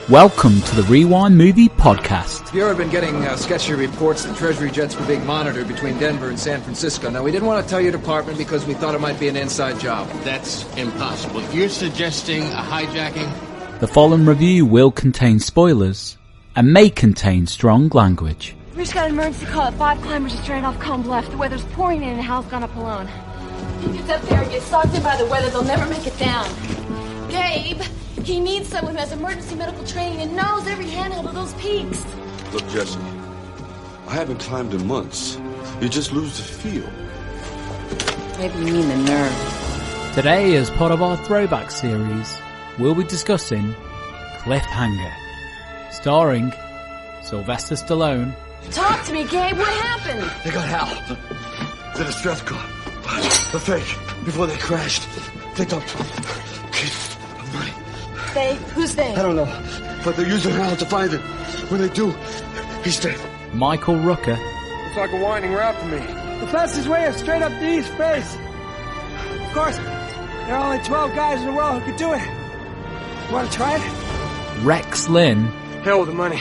Welcome to the Rewind Movie Podcast. Have you ever been getting sketchy reports that Treasury jets were being monitored between Denver and San Francisco? Now, we didn't want to tell your department because we thought it might be an inside job. That's impossible. You're suggesting a hijacking? The following review will contain spoilers and may contain strong language. We just got an emergency call at 5 climbers just straight off Comb Bluff. The weather's pouring in and Hal's gone up alone. If he gets up there and gets sucked in by the weather, they'll never make it down. Gabe, he needs someone who has emergency medical training and knows every handhold of those peaks. Look, Jessie, I haven't climbed in months. You just lose the feel. Maybe you mean the nerve. Today, as part of our throwback series, we'll be discussing Cliffhanger, starring Sylvester Stallone. Talk to me, Gabe. What happened? They got Hal. Did a stress car. A fake. Before they crashed, they dumped kids of money. They? Who's they? I don't know, but they're using Hal to find him. When they do, he's dead. Michael Rooker. It's like a winding route for me. The fastest way is straight up the east face. Of course, there are only 12 guys in the world who could do it. You want to try it? Rex Lynn. Hell with the money.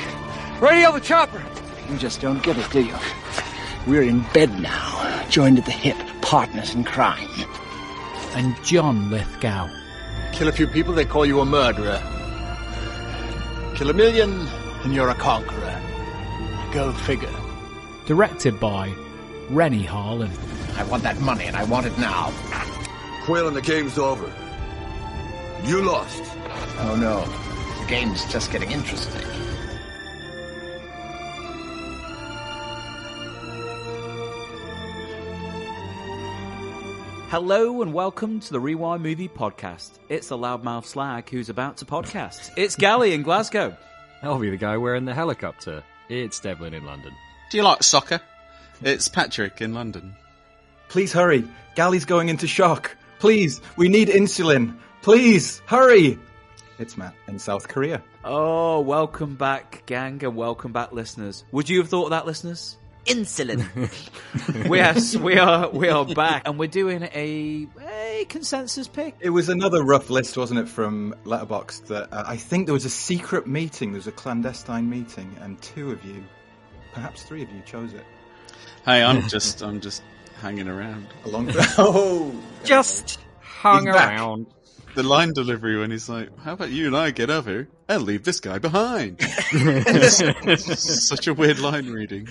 Radio the chopper. You just don't get it, do you? We're in bed now, joined at the hip, partners in crime. And John Lithgow. Kill a few people, they call you a murderer. Kill a million, and you're a conqueror. Go figure. Directed by Renny Harlin. I want that money, and I want it now. Qualen, the game's over. You lost. Oh no, the game's just getting interesting. Hello and welcome to the Rewind Movie Podcast. It's the loudmouth slag who's about to podcast. It's Gally in Glasgow. I'll be the guy wearing the helicopter. It's Devlin in London. Do you like soccer? It's Patrick in London. Please hurry. Gally's going into shock. Please, we need insulin. Please, hurry. It's Matt in South Korea. Oh, welcome back, gang, and welcome back, listeners. Would you have thought of that, listeners? Insulin. Yes, we are back, and we're doing a consensus pick. It was another rough list, wasn't it, from Letterboxd that I think there was a secret meeting, there was a clandestine meeting, and two of you, perhaps three of you, chose it. Hey, I'm just hanging around. Just hung around. The line delivery when he's like, "How about you and I get over and leave this guy behind?" Such a weird line reading.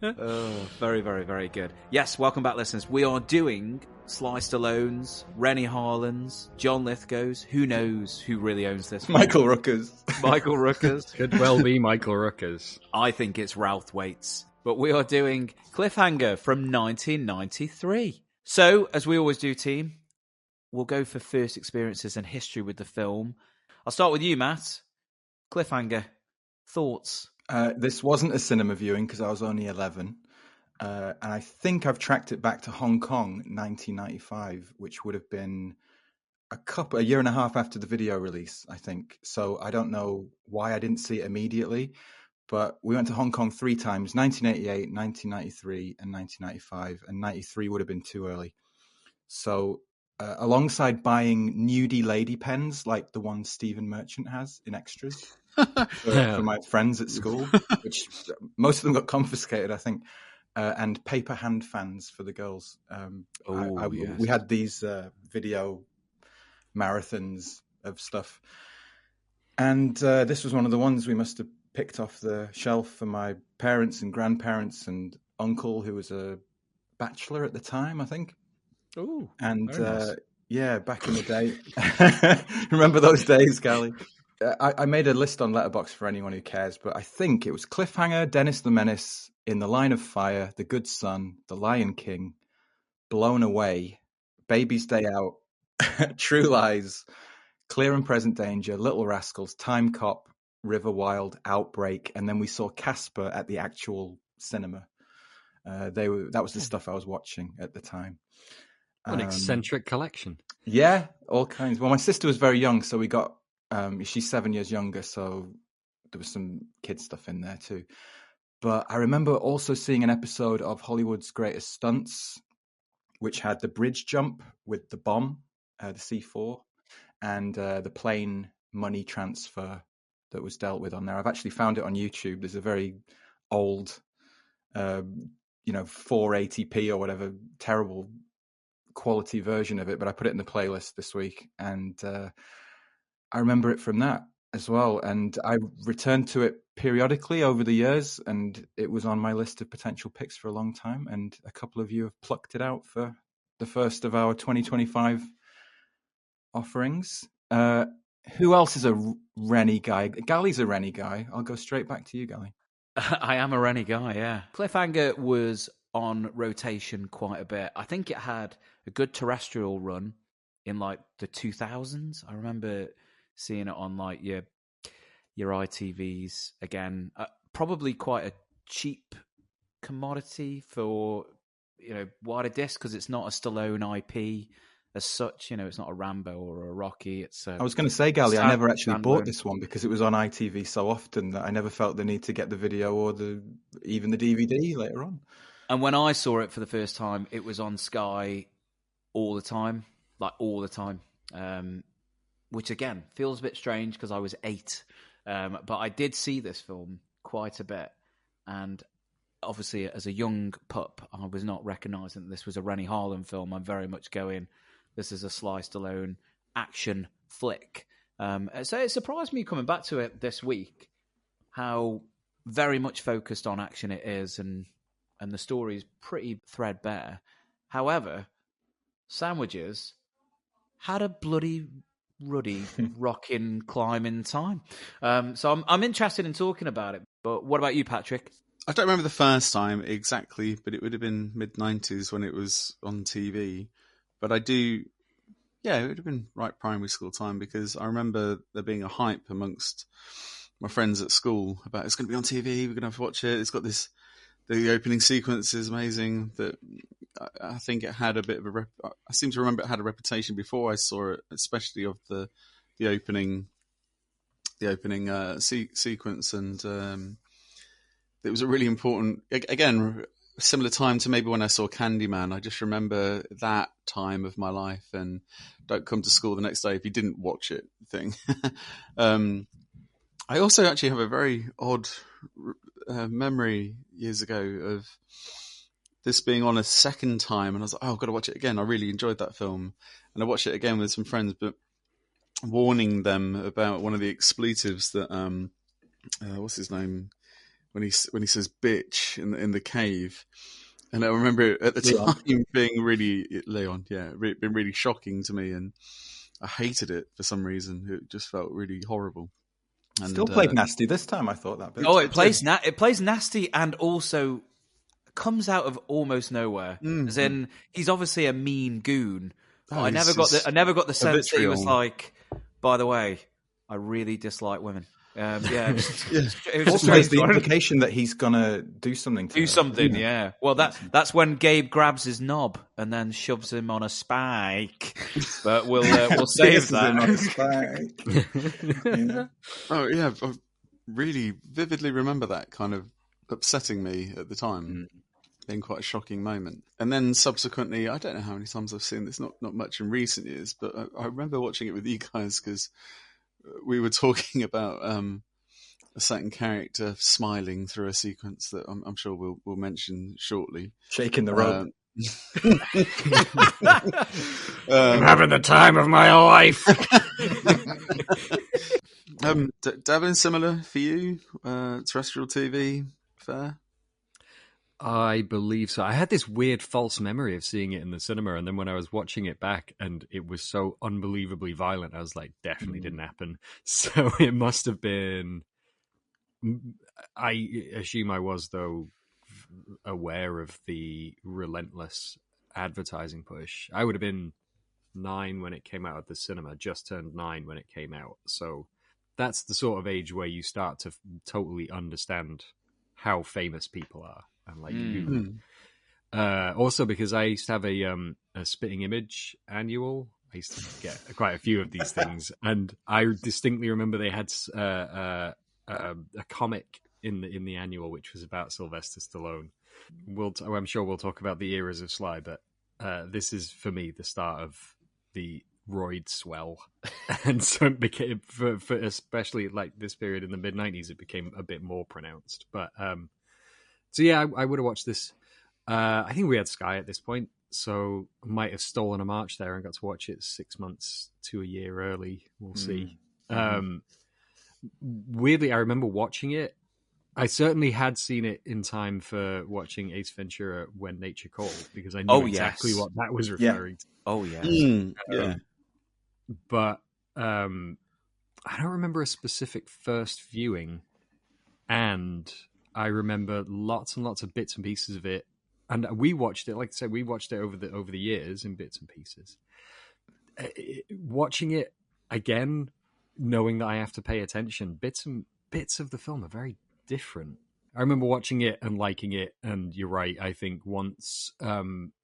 Oh, very, very, very good. Yes, welcome back, listeners. We are doing Sly Stallone's, Renny Harlin's, John Lithgow's. Who knows who really owns this? Michael Rooker's. Michael Rooker's. Could well be Michael Rooker's. I think it's Ralph Waits. But we are doing Cliffhanger from 1993. So, as we always do, team, we'll go for first experiences and history with the film. I'll start with you, Matt. Cliffhanger. Thoughts? This wasn't a cinema viewing because I was only 11. And I think I've tracked it back to Hong Kong, 1995, which would have been a year and a half after the video release, I think. So I don't know why I didn't see it immediately. But we went to Hong Kong 3 times, 1988, 1993, and 1995. And 93 would have been too early. So alongside buying nudie lady pens like the one Stephen Merchant has in extras for my friends at school, which most of them got confiscated, I think, and paper hand fans for the girls. Yes. We had these video marathons of stuff. And this was one of the ones we must have picked off the shelf for my parents and grandparents and uncle, who was a bachelor at the time, I think. Oh, and nice. Yeah, back in the day. Remember those days, Gally? I made a list on Letterboxd for anyone who cares, but I think it was Cliffhanger, Dennis the Menace, In the Line of Fire, The Good Son, The Lion King, Blown Away, Baby's Day Out, True Lies, Clear and Present Danger, Little Rascals, Time Cop, River Wild, Outbreak, and then we saw Casper at the actual cinema. That was the stuff I was watching at the time. An eccentric collection. Yeah, all kinds. Well, my sister was very young, so we got, she's 7 years younger, so there was some kid stuff in there too. But I remember also seeing an episode of Hollywood's Greatest Stunts, which had the bridge jump with the bomb, the C4, and the plane money transfer that was dealt with on there. I've actually found it on YouTube. There's a very old, 480p or whatever, terrible quality version of it, but I put it in the playlist this week, and I remember it from that as well. And I returned to it periodically over the years, and it was on my list of potential picks for a long time. And a couple of you have plucked it out for the first of our 2025 offerings. Who else is a Renny guy? Gally's a Renny guy. I'll go straight back to you, Gally. I am a Renny guy, yeah. Cliffhanger was on rotation quite a bit. I think it had a good terrestrial run in like the 2000s. I remember seeing it on like your ITVs again. Probably quite a cheap commodity for wider disc because it's not a Stallone IP as such. It's not a Rambo or a Rocky. I was going to say, Gally, I never actually bought this one because it was on ITV so often that I never felt the need to get the video or even the DVD later on. And when I saw it for the first time, it was on Sky all the time, which again feels a bit strange because I was 8. But I did see this film quite a bit. And obviously, as a young pup, I was not recognising that this was a Renny Harlin film. I'm very much going, this is a Sly Stallone action flick. So it surprised me coming back to it this week how very much focused on action it is, and the story is pretty threadbare. However, Sandwiches had a bloody ruddy rocking climbing time. So I'm interested in talking about it. But what about you, Patrick? I don't remember the first time exactly, but it would have been mid-90s when it was on TV. But I do, it would have been right primary school time because I remember there being a hype amongst my friends at school about it's going to be on TV, we're going to have to watch it. It's got the opening sequence is amazing. That I think it had a bit of I seem to remember it had a reputation before I saw it, especially of the opening sequence, and it was a really important, again, similar time to maybe when I saw Candyman. I just remember that time of my life and don't come to school the next day if you didn't watch it thing. I also actually have a very odd memory years ago of this being on a second time, and I was like, oh, I've got to watch it again. I really enjoyed that film. And I watched it again with some friends, but warning them about one of the expletives that, what's his name? When he says bitch in the cave. And I remember at the time being really, Leon, been really shocking to me, and I hated it for some reason. It just felt really horrible. And, still played nasty this time, I thought that. But it plays nasty and also comes out of almost nowhere. Mm-hmm. As in, he's obviously a mean goon. I never got the sense that he was like, by the way, I really dislike women. It was also the implication that he's gonna do something to her. Yeah. Well, that's when Gabe grabs his knob and then shoves him on a spike. But we'll save that. Him on a spike. Oh yeah, I really vividly remember that kind of upsetting me at the time, being quite a shocking moment. And then subsequently, I don't know how many times I've seen this. Not much in recent years, but I remember watching it with you guys because we were talking about a certain character smiling through a sequence that I'm sure we'll mention shortly. Shaking the rope. I'm having the time of my life. Davin, similar for you? Terrestrial TV, fair? I believe so. I had this weird false memory of seeing it in the cinema, and then when I was watching it back and it was so unbelievably violent, I was like, definitely didn't happen. So it must have been... I assume I was, though, aware of the relentless advertising push. I would have been 9 when it came out at the cinema, just turned 9 when it came out. So that's the sort of age where you start to totally understand how famous people are. And like also because I used to have a Spitting Image annual. I used to get quite a few of these things, and I distinctly remember they had a comic in the annual which was about Sylvester Stallone. I'm sure we'll talk about the eras of Sly, but this is for me the start of the roid swell. And so it became, for especially like this period in the mid-90s, it became a bit more pronounced. But so yeah, I would have watched this. I think we had Sky at this point, so I might have stolen a march there and got to watch it 6 months to a year early. We'll see. Weirdly, I remember watching it. I certainly had seen it in time for watching Ace Ventura: When Nature Called, because I knew exactly what that was referring to. Oh, yes. Yeah. But I don't remember a specific first viewing, and I remember lots and lots of bits and pieces of it. And we watched it, like I said, we watched it over the years in bits and pieces. Watching it again, knowing that I have to pay attention, bits of the film are very different. I remember watching it and liking it, and you're right. I think once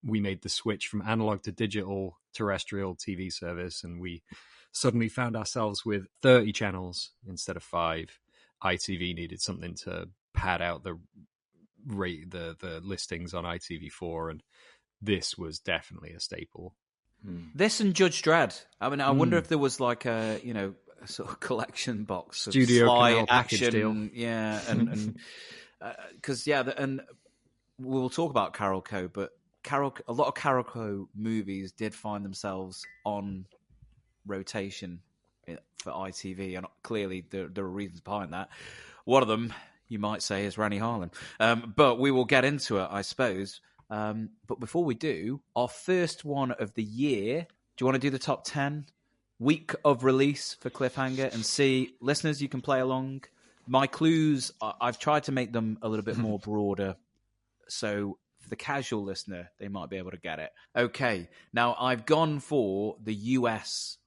we made the switch from analog to digital terrestrial TV service, and we suddenly found ourselves with 30 channels instead of 5, ITV needed something to pad out the listings on ITV4, and this was definitely a staple. This and Judge Dredd. I mean, I wonder if there was like a sort of collection box of Studio Sly Canal package action, deal. yeah, and because and we'll talk about Carol Co, but a lot of Carol Co movies did find themselves on rotation for ITV, and clearly there are reasons behind that. One of them, you might say, is Renny Harlin, but we will get into it, I suppose. But before we do, our first one of the year, do you want to do the top 10 week of release for Cliffhanger and see, listeners, you can play along. My clues, I've tried to make them a little bit more broader, so for the casual listener, they might be able to get it. Okay, now I've gone for the US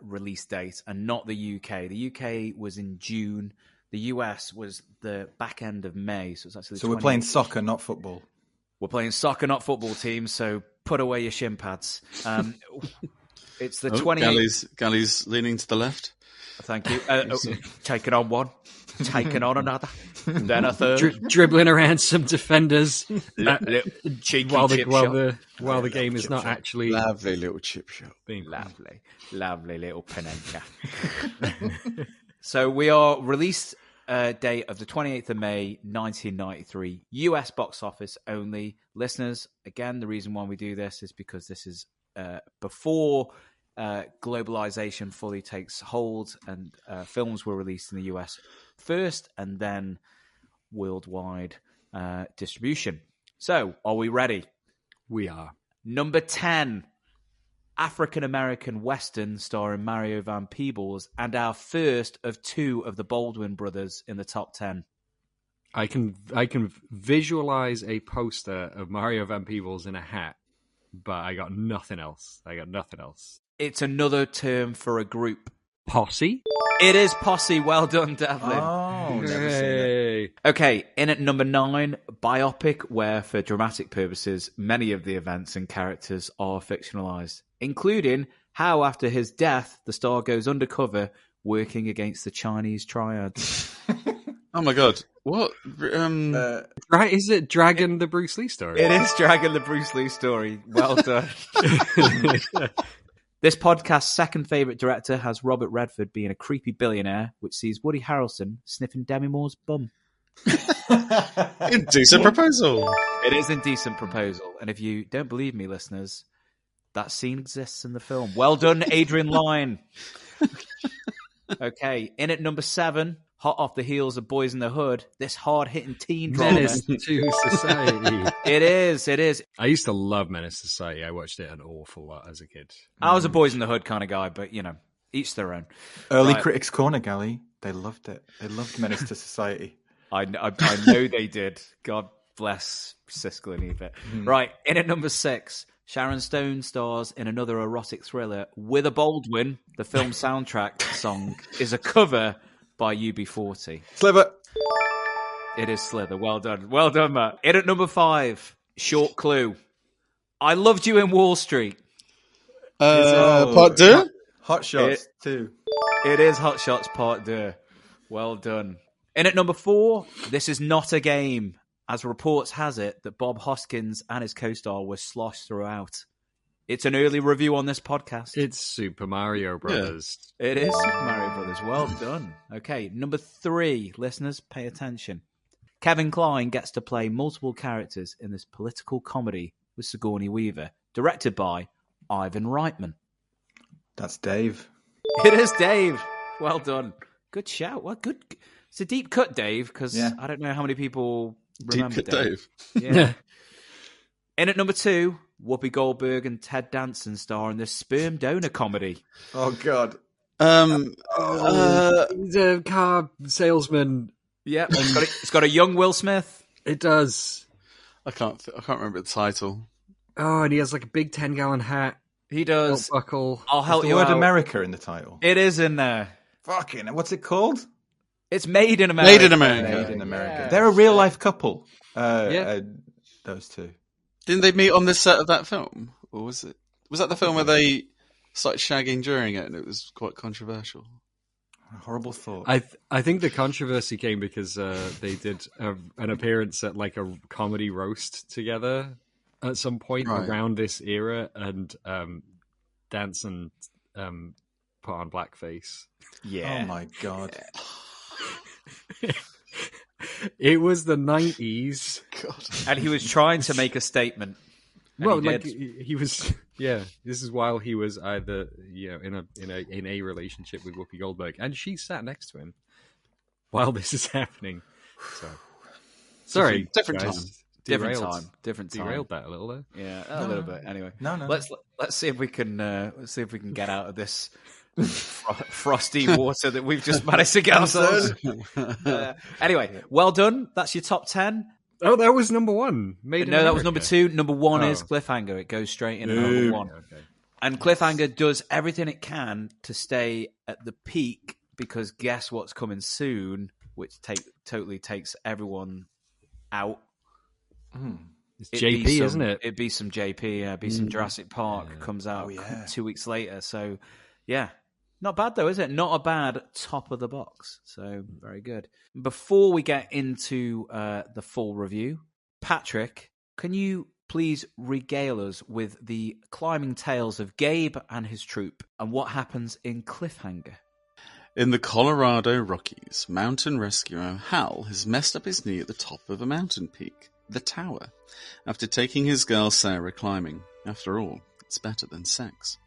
release date and not the UK. The UK was in June. The US was the back end of May, so it's actually. So we're playing soccer, not football. We're playing soccer, not football, team. So put away your shin pads. It's the 28th. Galley's leaning to the left. Thank you. Taking on one, taking on another, then a third, dribbling around some defenders cheeky while chip the game is not actually Lovely little chip shot. being lovely little Panenka. So we are released date of the 28th of May, 1993. US box office only. Listeners, again, the reason why we do this is because this is before globalization fully takes hold, and films were released in the US first and then worldwide distribution. So, are we ready? We are. Number 10, African-American Western starring Mario Van Peebles, and our first of 2 of the Baldwin brothers in the top 10. I can visualize a poster of Mario Van Peebles in a hat, but I got nothing else. It's another term for a group. Posse? It is Posse. Well done, Devlin. Oh, never seen it. Okay, in at number 9, biopic where, for dramatic purposes, many of the events and characters are fictionalized, including how, after his death, the star goes undercover working against the Chinese triad. Oh my god! What? Is it Dragon the Bruce Lee story? It is Dragon the Bruce Lee story. Well done. This podcast's second favourite director has Robert Redford being a creepy billionaire, which sees Woody Harrelson sniffing Demi Moore's bum. Indecent proposal. It is Indecent Proposal. And if you don't believe me, listeners, that scene exists in the film. Well done, Adrian Lyne. Okay, in at number 7, hot off the heels of Boys in the Hood, this hard-hitting teen drama. Menace to Society. It is. I used to love Menace to Society. I watched it an awful lot as a kid. I was a Boys in the Hood kind of guy, but, each their own. Early Critics Corner, Gally. They loved it. They loved Menace to Society. I know they did. God bless Siskel and Ebert. Right, in at number 6, Sharon Stone stars in another erotic thriller with a Baldwin. The film soundtrack song is a cover by UB40. Slither. It is Slither. Well done, Matt. In at number 5, short clue. I Loved You in Wall Street. Part 2? Hot Shots 2. It is Hot Shots Part 2. Well done. In at number 4, This Is Not a Game, as reports has it that Bob Hoskins and his co-star were sloshed throughout. It's an early review on this podcast. It's Super Mario Brothers. Yeah. It is Super Mario Brothers. Well done. Okay, number 3. Listeners, pay attention. Kevin Kline gets to play multiple characters in this political comedy with Sigourney Weaver, directed by Ivan Reitman. That's Dave. It is Dave. Well done. Good shout. Well, good. It's a deep cut, Dave, because I don't know how many people remember Deep cut Dave. Yeah. In at number 2, Whoopi Goldberg and Ted Danson star in this sperm donor comedy. Oh, God. He's a car salesman. Yeah, it's got a young Will Smith. It does. I can't remember the title. Oh, and he has like a big 10-gallon hat. He does. Belt buckle. I'll help Is you the word out. America in the title? It is in there. Fucking, what's it called? It's Made in America. Made in America. Made in America. Yeah. They're a real life couple. Yeah. Those two. Didn't they meet on the set of that film? Or was that the film where they started shagging during it and it was quite controversial? A horrible thought. I think the controversy came because they did an appearance at like a comedy roast together at some point around this era, and Danson put on blackface. Yeah. Oh my God. It was the 90s. God. And he was trying to make a statement. Well, like he was, yeah. This is while he was either, in a relationship with Whoopi Goldberg, and she sat next to him while this is happening. So, sorry, different guys. time. Different time. Derailed that a little there. Yeah, a little bit. Anyway, No. Let's see if we can get out of this frosty water that we've just managed to get ourselves. Anyway, well done. That's your top 10. Oh, that was number 1. That was number 2. Number 1 is Cliffhanger. It goes straight in at number 1. Okay. And Cliffhanger does everything it can to stay at the peak, because guess what's coming soon, which totally takes everyone out. It's JP, isn't it? It'd be some JP, it'd be some Jurassic Park comes out 2 weeks later. So, yeah. Not bad, though, is it? Not a bad top of the box. So, very good. Before we get into the full review, Patrick, can you please regale us with the climbing tales of Gabe and his troop and what happens in Cliffhanger? In the Colorado Rockies, mountain rescuer Hal has messed up his knee at the top of a mountain peak, the Tower, after taking his girl Sarah climbing. After all, it's better than sex.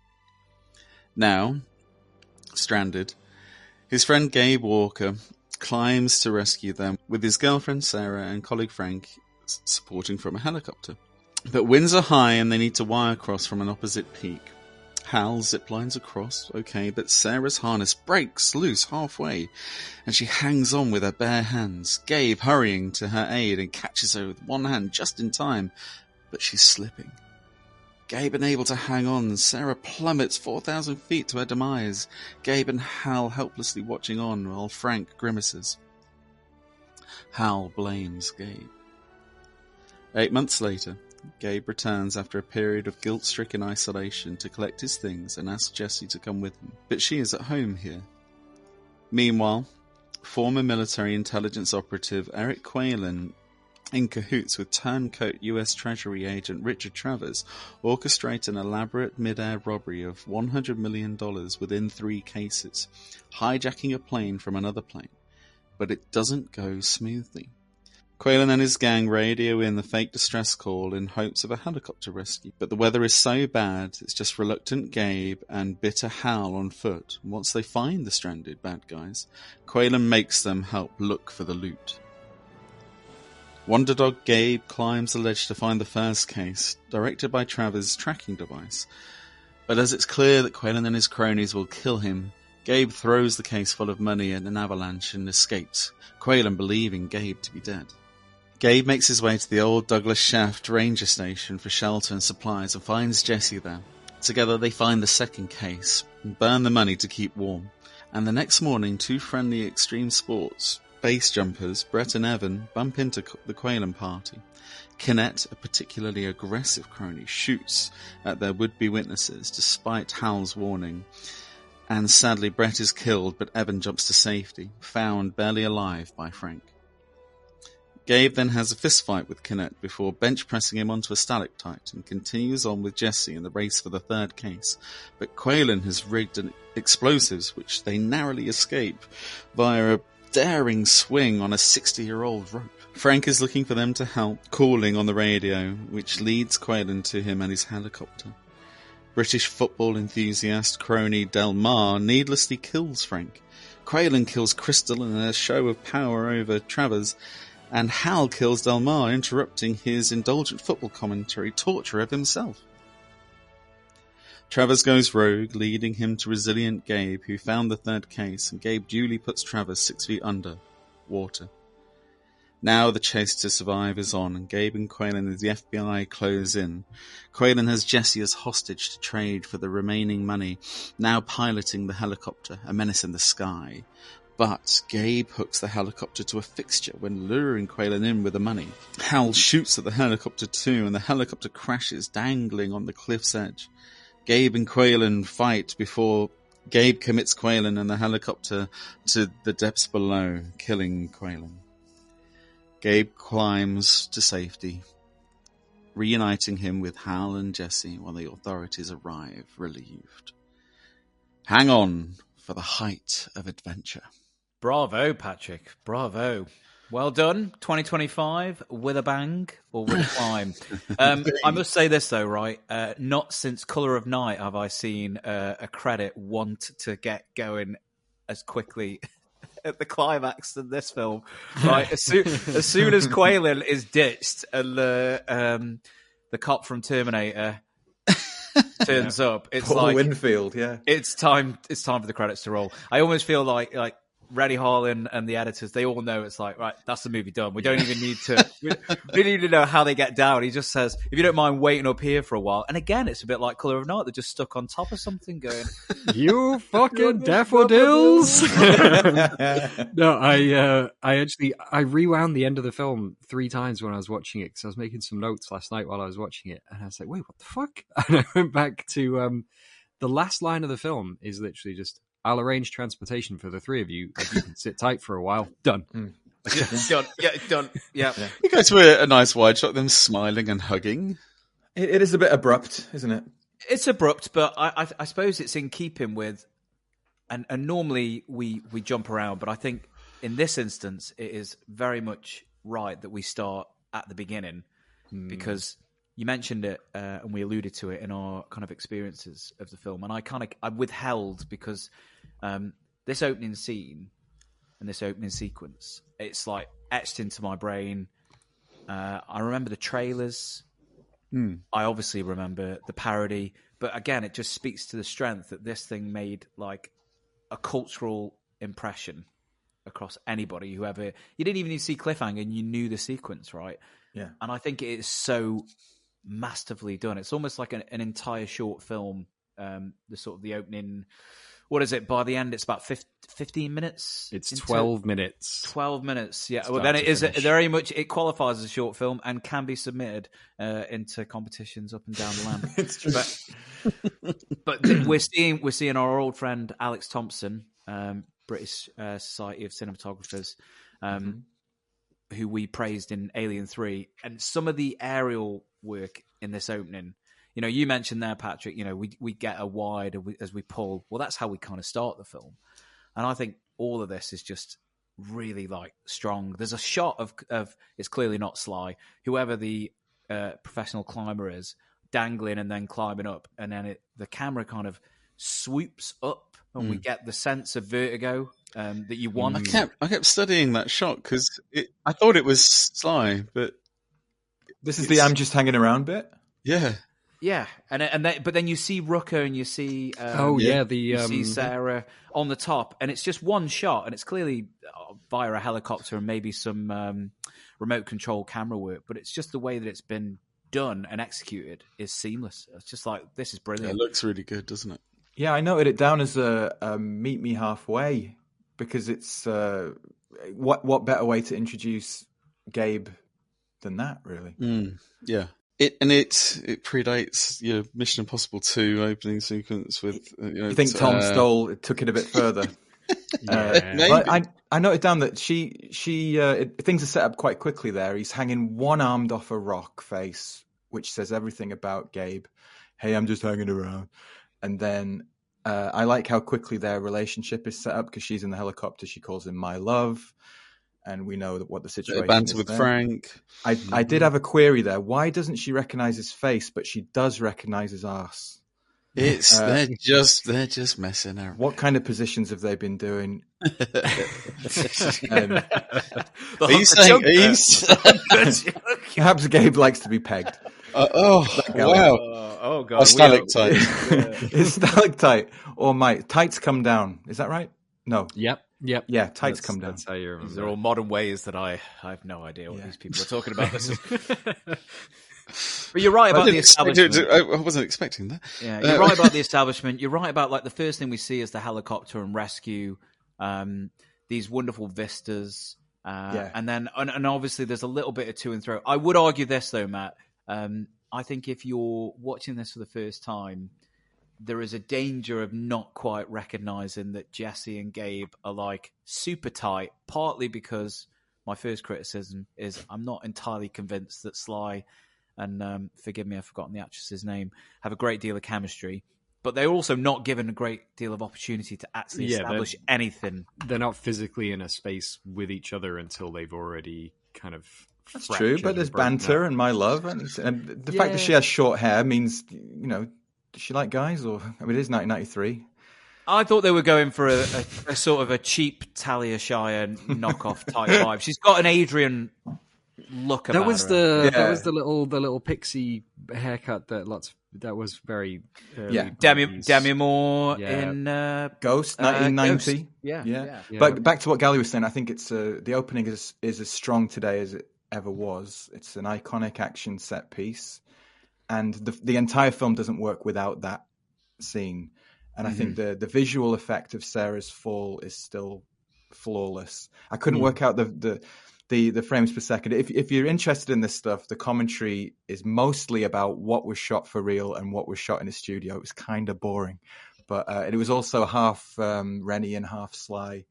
Now, stranded, his friend Gabe Walker climbs to rescue them, with his girlfriend Sarah and colleague Frank supporting from a helicopter. But winds are high and they need to wire cross from an opposite peak. Hal ziplines across, okay, but Sarah's harness breaks loose halfway, and she hangs on with her bare hands. Gabe hurrying to her aid and catches her with one hand just in time, but she's slipping. Gabe unable to hang on, Sarah plummets 4,000 feet to her demise. Gabe and Hal helplessly watching on while Frank grimaces. Hal blames Gabe. 8 months later, Gabe returns after a period of guilt-stricken isolation to collect his things and asks Jessie to come with him, but she is at home here. Meanwhile, former military intelligence operative Eric Qualen, in cahoots with turncoat US Treasury agent Richard Travers, orchestrate an elaborate mid-air robbery of $100 million within 3 cases, hijacking a plane from another plane. But it doesn't go smoothly. Qualen and his gang radio in the fake distress call in hopes of a helicopter rescue, but the weather is so bad it's just reluctant Gabe and bitter Hal on foot. Once they find the stranded bad guys, Qualen makes them help look for the loot. Wonder Dog Gabe climbs the ledge to find the first case, directed by Travers' tracking device. But as it's clear that Qualen and his cronies will kill him, Gabe throws the case full of money in an avalanche and escapes, Qualen believing Gabe to be dead. Gabe makes his way to the old Douglas Shaft ranger station for shelter and supplies and finds Jessie there. Together they find the second case and burn the money to keep warm. And the next morning, 2 friendly extreme sports base jumpers, Brett and Evan, bump into the Qualen party. Kinnett, a particularly aggressive crony, shoots at their would-be witnesses despite Hal's warning. And sadly, Brett is killed, but Evan jumps to safety, found barely alive by Frank. Gabe then has a fist fight with Kennett before bench pressing him onto a stalactite and continues on with Jessie in the race for the third case. But Qualen has rigged explosives which they narrowly escape via a daring swing on a 60-year-old rope. Frank is looking for them to help, calling on the radio, which leads Qualen to him and his helicopter. British football enthusiast crony Del Mar needlessly kills Frank. Qualen kills Crystal in a show of power over Travers, and Hal kills Del Mar, interrupting his indulgent football commentary torture of himself. Travers goes rogue, leading him to resilient Gabe, who found the third case, and Gabe duly puts Travers 6 feet under water. Now the chase to survive is on, and Gabe and Qualen and the FBI close in. Qualen has Jessie as hostage to trade for the remaining money, now piloting the helicopter, a menace in the sky. But Gabe hooks the helicopter to a fixture when luring Qualen in with the money. Hal shoots at the helicopter too, and the helicopter crashes, dangling on the cliff's edge. Gabe and Qualen fight before Gabe commits Qualen and the helicopter to the depths below, killing Qualen. Gabe climbs to safety, reuniting him with Hal and Jessie while the authorities arrive, relieved. Hang on for the height of adventure. Bravo, Patrick. Bravo. Well done. 2025 with a bang or with a climb. I must say this, though, right? Not since Colour of Night have I seen a credit want to get going as quickly at the climax than this film. Right? As soon as Qualen is ditched and the cop from Terminator turns up, it's Paul like Winfield. Yeah, it's time for the credits to roll. I almost feel like Renny Harlin and the editors, they all know it's like, right, that's the movie done. We don't even need to, we don't need to know how they get down. He just says, if you don't mind waiting up here for a while. And again, it's a bit like Colour of Night. They're just stuck on top of something going, you fucking daffodils. No, I rewound the end of the film 3 times when I was watching it because I was making some notes last night while I was watching it. And I was like, wait, what the fuck? And I went back to the last line of the film is literally just, I'll arrange transportation for the 3 of you if you can sit tight for a while. Done. Done. Yeah, done. Yeah. You go to a nice wide shot of them smiling and hugging. It is a bit abrupt, isn't it? It's abrupt, but I suppose it's in keeping with, and normally we jump around, but I think in this instance it is very much right that we start at the beginning because you mentioned it and we alluded to it in our kind of experiences of the film, and I withheld because this opening scene and this opening sequence, it's like etched into my brain. I remember the trailers. I obviously remember the parody, but again, it just speaks to the strength that this thing made like a cultural impression across anybody, whoever. You didn't even need to see Cliffhanger and you knew the sequence, right? Yeah. And I think it is so masterfully done. It's almost like an entire short film. The opening, what is it? By the end, it's about 15 minutes. It's 12 minutes. 12 minutes. Yeah. Well, then it is very much. It qualifies as a short film and can be submitted into competitions up and down the land. It's true. But we're seeing our old friend Alex Thompson, British Society of Cinematographers, who we praised in Alien 3, and some of the aerial work in this opening. You know, you mentioned there, Patrick, you know, we get a wide as we pull. Well, that's how we kind of start the film. And I think all of this is just really like strong. There's a shot of it's clearly not Sly, whoever the professional climber is, dangling and then climbing up. And then the camera kind of swoops up and we get the sense of vertigo that you want. I kept studying that shot because I thought it was Sly, but this is the I'm just hanging around bit. Yeah. Yeah, but then you see Rooker and you see you see Sarah on the top, and it's just one shot, and it's clearly via a helicopter and maybe some remote control camera work, but it's just the way that it's been done and executed is seamless. It's just like, this is brilliant. It looks really good, doesn't it? Yeah, I noted it down as a meet me halfway because it's what better way to introduce Gabe than that, really? Yeah. It predates your Mission Impossible 2 opening sequence with. You think Tom Stoll took it a bit further? But I noted down that things are set up quite quickly there. He's hanging one armed off a rock face, which says everything about Gabe. Hey, I'm just hanging around. And then I like how quickly their relationship is set up because she's in the helicopter. She calls him my love. And we know what the situation is. Banter with Frank. I did have a query there. Why doesn't she recognize his face, but she does recognize his arse? They're just messing around. What kind of positions have they been doing? Are you saying perhaps Gabe likes to be pegged? Wow! Oh god! A stalactite. Is stalactite or might tights come down? Is that right? No. Yep. Yeah, tights come down. That's how you remember. These are all modern ways that I have no idea what these people are talking about. But you're right about the establishment. I wasn't expecting that. Yeah, you're right about the establishment. You're right about like the first thing we see is the helicopter and rescue. These wonderful vistas, and then and obviously there's a little bit of to and fro. I would argue this though, Matt. I think if you're watching this for the first time, there is a danger of not quite recognizing that Jessie and Gabe are like super tight, partly because my first criticism is I'm not entirely convinced that Sly and, forgive me, I've forgotten the actress's name, have a great deal of chemistry, but they're also not given a great deal of opportunity to actually establish anything. They're not physically in a space with each other until they've already kind of... That's true, but there's banter and my love, and the fact that she has short hair means, does she like guys? Or it is 1993. I thought they were going for a sort of a cheap Talia Shire knockoff type vibe. She's got an Adrian look about her. That was the little pixie haircut that was very Demi Moore in Ghost 1990. Ghost. Yeah. But back to what Gally was saying, I think it's the opening is as strong today as it ever was. It's an iconic action set piece. And the entire film doesn't work without that scene. And I think the visual effect of Sarah's fall is still flawless. I couldn't work out the frames per second. If you're interested in this stuff, the commentary is mostly about what was shot for real and what was shot in a studio. It was kind of boring. But it was also half Renny and half Sly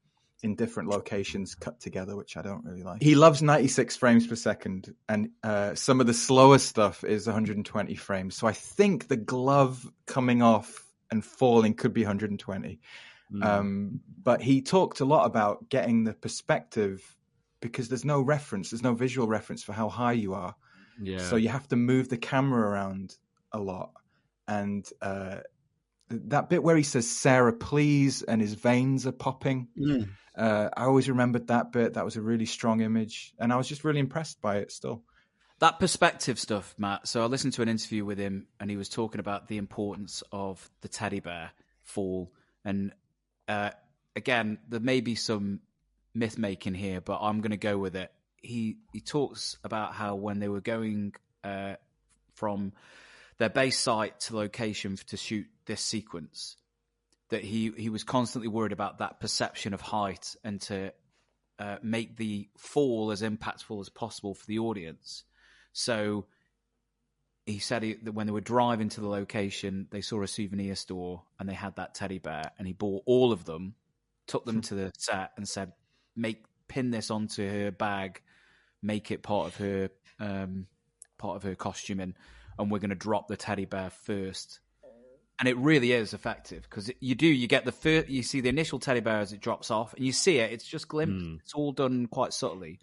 in different locations cut together, which I don't really like. He loves 96 frames per second, and some of the slower stuff is 120 frames. So I think the glove coming off and falling could be 120. But he talked a lot about getting the perspective because there's no visual reference for how high you are. Yeah. So you have to move the camera around a lot. And that bit where he says, Sarah, please, and his veins are popping. I always remembered that bit. That was a really strong image. And I was just really impressed by it still. That perspective stuff, Matt. So I listened to an interview with him and he was talking about the importance of the teddy bear fall. And again, there may be some myth making here, but I'm going to go with it. He talks about how when they were going from their base site to location to shoot this sequence, that he was constantly worried about that perception of height and to make the fall as impactful as possible for the audience. So he said that when they were driving to the location, they saw a souvenir store and they had that teddy bear, and he bought all of them, took them to the set and said, pin this onto her bag, make it part of her costuming, and we're going to drop the teddy bear first. And it really is effective because you get you see the initial teddy bear as it drops off, and you see it's just glimpsed. It's all done quite subtly.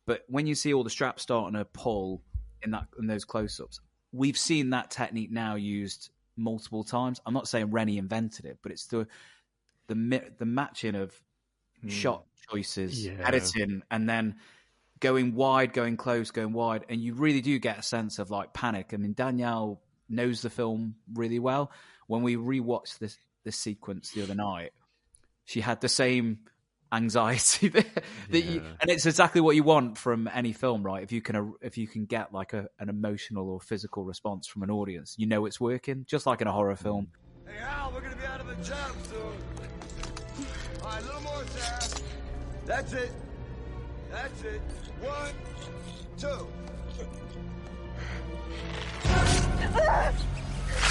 But when you see all the straps starting to pull in those close-ups, we've seen that technique now used multiple times. I'm not saying Renny invented it, but it's the matching of shot choices, editing, and then going wide, going close, going wide, and you really do get a sense of like panic. I mean, Danielle knows the film really well. When we rewatched this sequence the other night, she had the same anxiety and it's exactly what you want from any film, right? If you can get like an emotional or physical response from an audience, you know it's working, just like in a horror film. Hey Hal, we're gonna be out of the jump soon. All right, a little more, Sarah. That's it. 1, 2.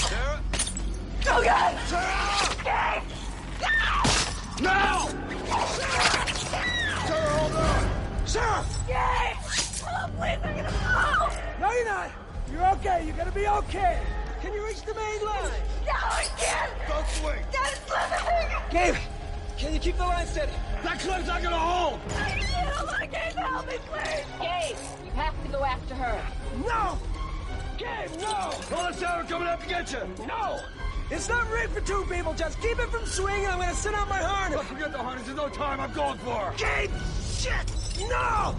Sarah? Oh God! Sarah! Gabe! No! Sarah! Gabe! Oh, please, I'm gonna fall! No, you're not. You're okay. You're gonna be okay. Can you reach the main line? No, I can't! Don't swing. God, it's slipping! Gabe, can you keep the line steady? That clip's not gonna hold. I can't! Oh, my Gabe, help me, please! Gabe, you have to go after her. No! Gabe, no! Well, it's Sarah coming up to get you. No! It's not rigged for two people. Just keep it from swinging. I'm gonna send out my harness. Don't forget the harness. There's no time. I'm going for her. Gabe! Shit! No!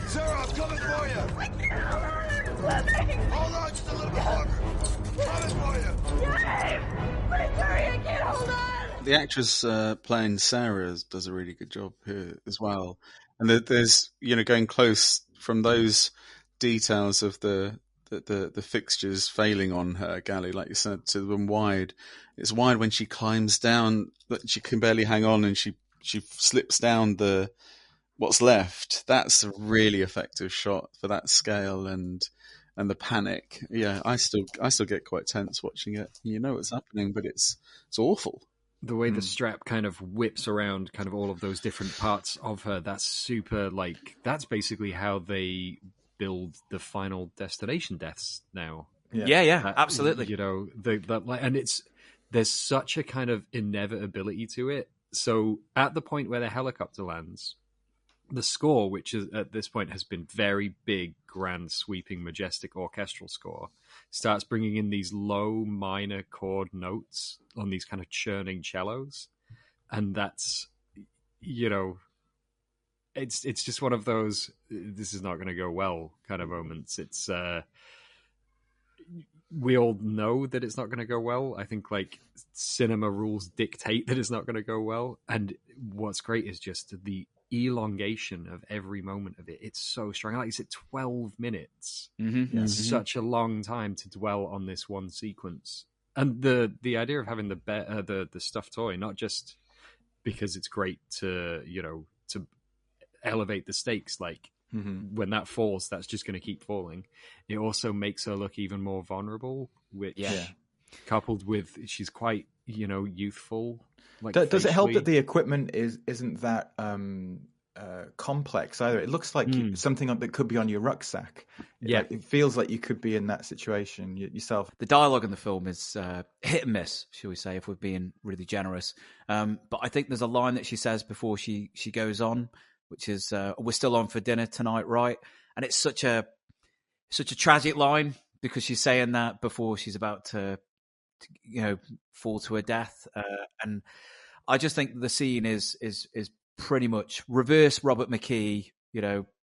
Sarah, I'm coming for you. I can't! It's slipping! Hold on just a little bit longer. Coming for you. Gabe! Please hurry, I can't hold on! The actress playing Sarah does a really good job here as well. And there's, going close from those details of the fixtures failing on her galley, like you said, to them wide. It's wide when she climbs down, but she can barely hang on, and she slips down what's left. That's a really effective shot for that scale and the panic. Yeah, I still get quite tense watching it. You know what's happening, but it's awful. The way the strap kind of whips around kind of all of those different parts of her, that's super, that's basically how they build the Final Destination deaths now. Yeah, absolutely. And there's such a kind of inevitability to it. So at the point where the helicopter lands, the score, which is at this point has been very big, grand, sweeping, majestic orchestral score, starts bringing in these low minor chord notes on these kind of churning cellos, and that's it's just one of those this is not going to go well kind of moments. It's we all know that it's not going to go well. I think cinema rules dictate that it's not going to go well, and what's great is just the elongation of every moment of it. It's so strong. Like you said, 12 minutes. Such a long time to dwell on this one sequence. And the idea of having the stuffed toy, not just because it's great to to elevate the stakes, when that falls, that's just going to keep falling. It also makes her look even more vulnerable, which coupled with she's quite youthful. Does it help that the equipment isn't that complex either? It looks like something that could be on your rucksack. It feels like you could be in that situation yourself. The dialogue in the film is hit and miss, shall we say, if we're being really generous. But I think there's a line that she says before she goes on, which is, "We're still on for dinner tonight, right?" And it's such a tragic line because she's saying that before she's about to fall to her death. And I just think the scene is pretty much reverse Robert McKee,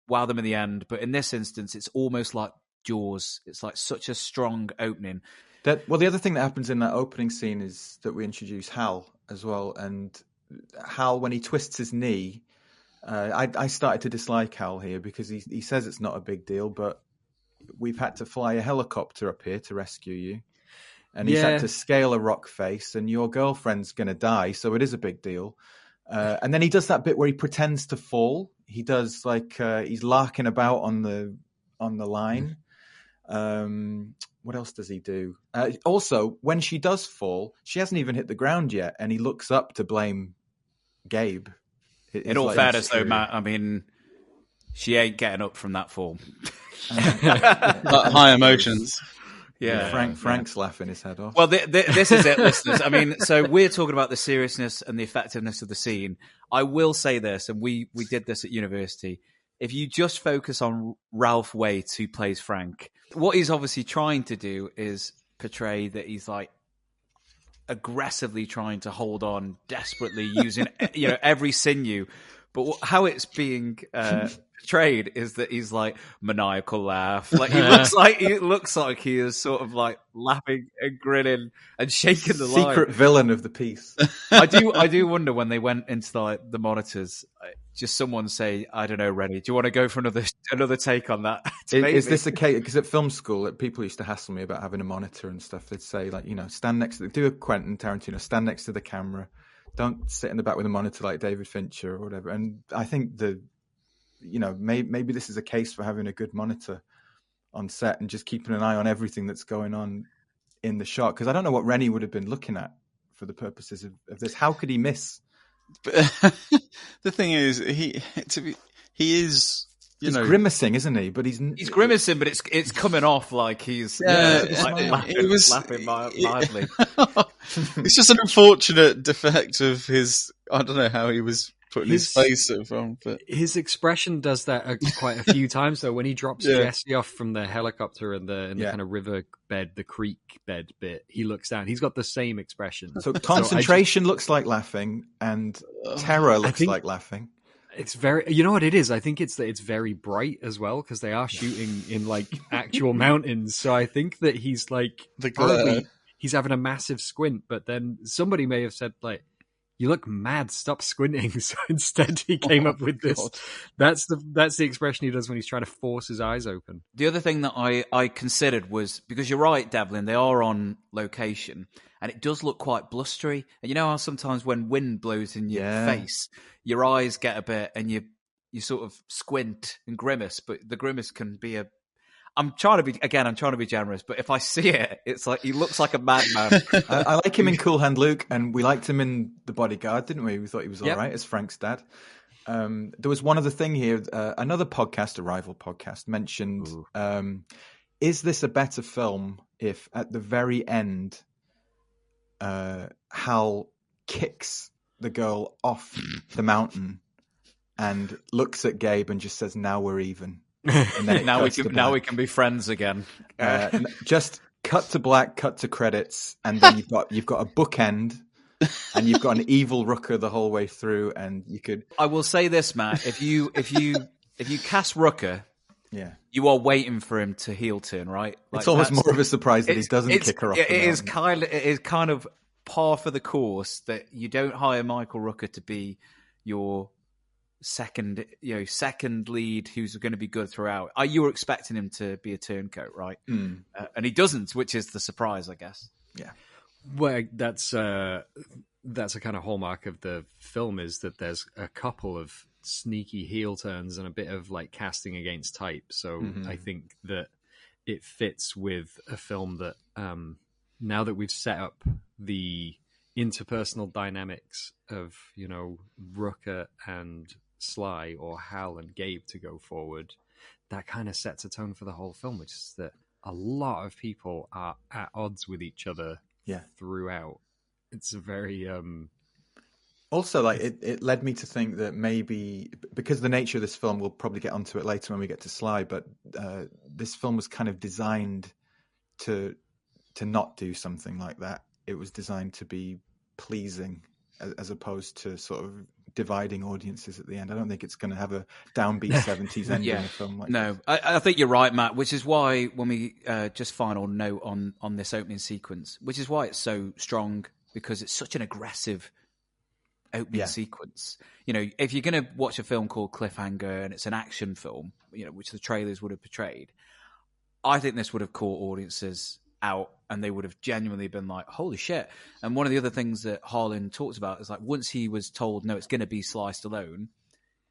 wow them in the end. But in this instance, it's almost like Jaws. It's like such a strong opening. The other thing that happens in that opening scene is that we introduce Hal as well. And Hal, when he twists his knee, I started to dislike Hal here because he says it's not a big deal, but we've had to fly a helicopter up here to rescue you. And he's had to scale a rock face, and your girlfriend's going to die, so it is a big deal. And then he does that bit where he pretends to fall. He does he's larking about on the line. What else does he do? Also, when she does fall, she hasn't even hit the ground yet, and he looks up to blame Gabe. In all fairness, though, Matt, I mean, she ain't getting up from that fall. High emotions. Yeah, Frank's laughing his head off. Well, this is it, listeners. I mean, so we're talking about the seriousness and the effectiveness of the scene. I will say this, and we did this at university. If you just focus on Ralph Waite, who plays Frank, what he's obviously trying to do is portray that he's aggressively trying to hold on, desperately using every sinew. But how it's being portrayed is that he's maniacal laugh. He looks like he is sort of laughing and grinning and shaking the line. Secret villain of the piece. I do wonder when they went into the monitors, just someone say, I don't know, Renny, do you want to go for another take on that? Is this a case? Because at film school, people used to hassle me about having a monitor and stuff. They'd say stand next to do a Quentin Tarantino, stand next to the camera. Don't sit in the back with a monitor like David Fincher or whatever. And I think maybe this is a case for having a good monitor on set and just keeping an eye on everything that's going on in the shot. Because I don't know what Renny would have been looking at for the purposes of this. How could he miss? But the thing is, he is. He's grimacing, isn't he? But he's grimacing, but it's coming off like he's laughing mildly. It's just an unfortunate defect of his. I don't know how he was putting his face at the film, but his expression does that quite a few times. Though when he drops Jessie off from the helicopter in the kind of river bed, the creek bed bit, he looks down. He's got the same expression. So concentration looks like laughing, and terror looks like laughing. It's very, you know what it is? I think it's that it's very bright as well because they are shooting in like actual mountains. So I think that he's like he's having a massive squint, but then somebody may have said like, "You look mad. Stop squinting." So instead, he came up with this. God. That's the expression he does when he's trying to force his eyes open. The other thing that I considered was, because you're right, Devlin, they are on location, and it does look quite blustery. And you know how sometimes when wind blows in your face, your eyes get a bit, and you sort of squint and grimace. But the grimace can be I'm trying to be generous, but if I see it, it's like he looks like a madman. I like him in Cool Hand Luke, and we liked him in The Bodyguard, didn't we? We thought he was all right as Frank's dad. There was one other thing here. Another podcast, a rival podcast, mentioned, is this a better film if at the very end Hal kicks the girl off the mountain and looks at Gabe and just says, "Now we're even." And then now we can be friends again. Just cut to black, cut to credits, and then you've got a bookend, and you've got an evil Rooker the whole way through, and you could. I will say this, Matt: if you cast Rooker, you are waiting for him to heel turn, right? Like, it's almost more of a surprise that he doesn't kick her off. It is kind of par for the course that you don't hire Michael Rooker to be your second lead who's going to be good throughout. You were expecting him to be a turncoat, right? And he doesn't, which is the surprise, I guess. Yeah. Well, that's a kind of hallmark of the film, is that there's a couple of sneaky heel turns and a bit of like casting against type. So I think that it fits with a film that now that we've set up the interpersonal dynamics of, Rooker and Sly, or Hal and Gabe to go forward, that kind of sets a tone for the whole film, which is that a lot of people are at odds with each other throughout. It's a very also, like, it led me to think that maybe, because the nature of this film, we'll probably get onto it later when we get to Sly, but this film was kind of designed to not do something like that. It was designed to be pleasing as opposed to sort of dividing audiences at the end. I don't think it's going to have a downbeat 70s ending in a film like this. I think you're right, Matt, which is why when we just final note on this opening sequence, which is why it's so strong, because it's such an aggressive opening sequence. If you're going to watch a film called Cliffhanger and it's an action film, which the trailers would have portrayed, I think this would have caught audiences out, and they would have genuinely been like, holy shit. And one of the other things that Harlin talked about is, like, once he was told, no, it's going to be Sly Stallone,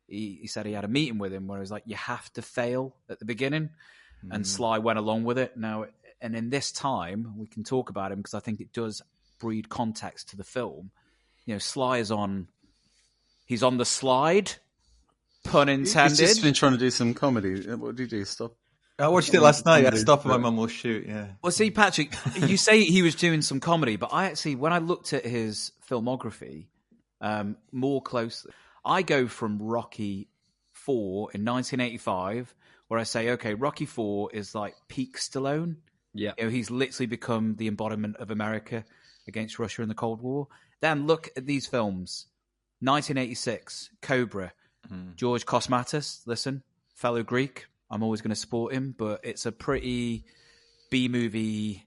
he said he had a meeting with him where he was like, you have to fail at the beginning. And Sly went along with it. Now, and in this time, we can talk about him because I think it does breed context to the film. Sly he's on the slide, pun intended. He's just been trying to do some comedy. What did he do? Stop. I watched it last night. I stopped and my mum will shoot, Well, see, Patrick, you say he was doing some comedy, but I actually, when I looked at his filmography more closely, I go from Rocky IV in 1985, where I say, okay, Rocky IV is like peak Stallone. Yeah. He's literally become the embodiment of America against Russia in the Cold War. Then look at these films. 1986, Cobra, George Cosmatos, listen, fellow Greek. I'm always going to support him, but it's a pretty B-movie,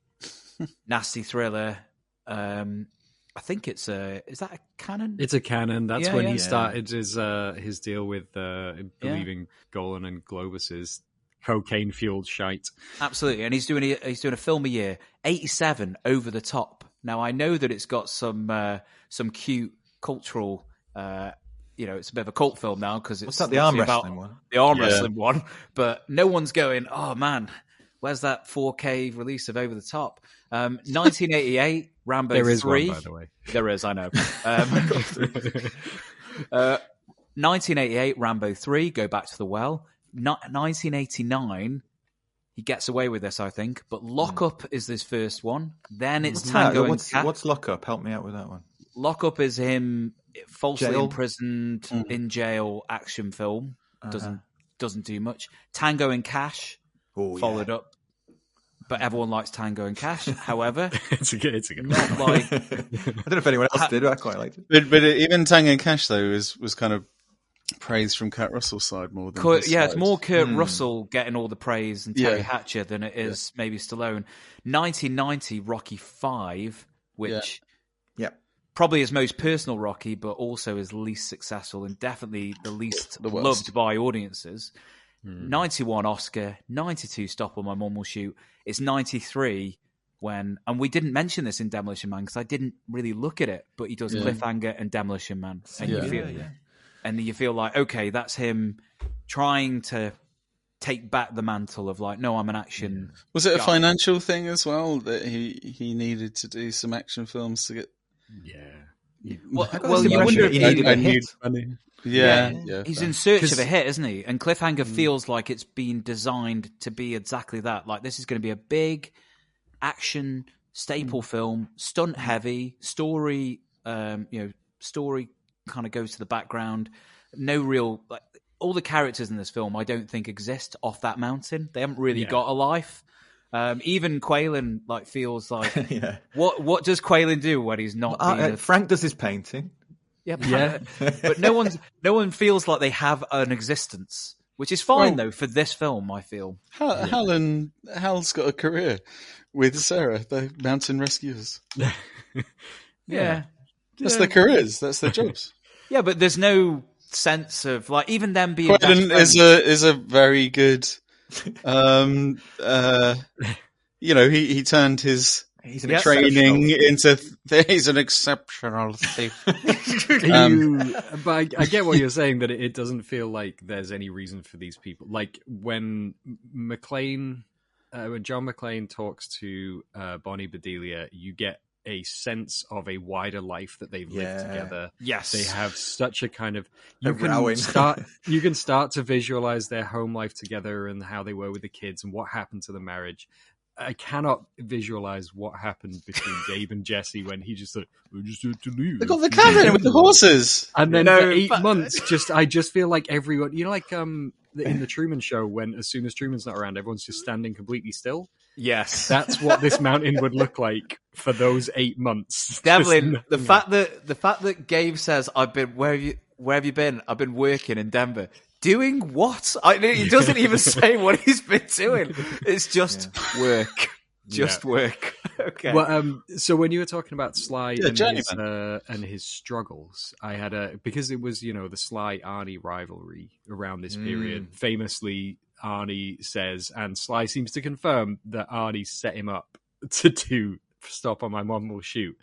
nasty thriller. I think is that a canon? It's a canon. That's when he started his deal with believing Golan and Globus's cocaine-fueled shite. Absolutely, and he's doing a film a year. 87, Over the Top. Now, I know that it's got some cute cultural... it's a bit of a cult film now because it's the arm wrestling one. The arm wrestling one, but no one's going, oh man, where's that 4K release of Over the Top? 1988, Rambo 3. There is one, by the way. There is, I know. 1988, Rambo 3, Go Back to the Well. 1989, he gets away with this, I think. But Lock Up is his first one. Then it's Tango and Cash. What's Lock Up? Help me out with that one. Lock Up is him falsely Jail? imprisoned in jail action film. Doesn't do much. Tango and Cash followed up. But everyone likes Tango and Cash. However, it's a good not like I don't know if anyone else did. I quite liked it. But even Tango and Cash though was kind of praised from Kurt Russell's side more than his it's side. more Kurt Russell getting all the praise and Terry Hatcher than it is maybe Stallone. 1990 Rocky 5, which probably his most personal Rocky, but also his least successful and definitely the least loved by audiences. 91 Oscar, 92 Stop or My Mum Will Shoot. It's 93 when, and we didn't mention this in Demolition Man because I didn't really look at it, but he does Cliffhanger and Demolition Man, and and you feel like, okay, that's him trying to take back the mantle of like, no, I'm an action. Was it a guy. financial thing as well that he needed to do some action films to get? Well, you wonder if he needed a hit. He's in search of a hit, isn't he? And Cliffhanger feels like it's been designed to be exactly that. Like, this is going to be a big action staple film, stunt heavy, story. Story kind of goes to the background. No real, like, all the characters in this film, I don't think exist off that mountain. They haven't really got a life. Even Qualen like feels like what does Qualen do when he's not? Frank does his painting. But no one feels like they have an existence, which is fine though for this film. I feel Hal's got a career with Sarah, the mountain rescuers. That's their careers. That's their jobs. Yeah, but there's no sense of like even them being. Qualen is a very good. He turned his training into. He's an exceptional thief. But I get what you're saying, that it doesn't feel like there's any reason for these people. Like when when John McClane talks to Bonnie Bedelia, you get a sense of a wider life that they've lived together. Yes. They have such a kind of... You can start to visualize their home life together and how they were with the kids and what happened to the marriage. I cannot visualize what happened between Gabe and Jessie when he just said, "We just had to leave." They got the cabin with the horses. And then for 8 months, I just feel like everyone... You know, like in the Truman Show, when as soon as Truman's not around, everyone's just standing completely still? Yes. That's what this mountain would look like for those 8 months. Devlin, the fact that Gabe says, where have you been? I've been working in Denver. Doing what? He doesn't even say what he's been doing. It's just work. Just work. Okay. Well, so when you were talking about Sly and his struggles, I had because it was, the Sly Arnie rivalry around this period. Famously, Arnie says, and Sly seems to confirm, that Arnie set him up to do Stop or My Mum Will Shoot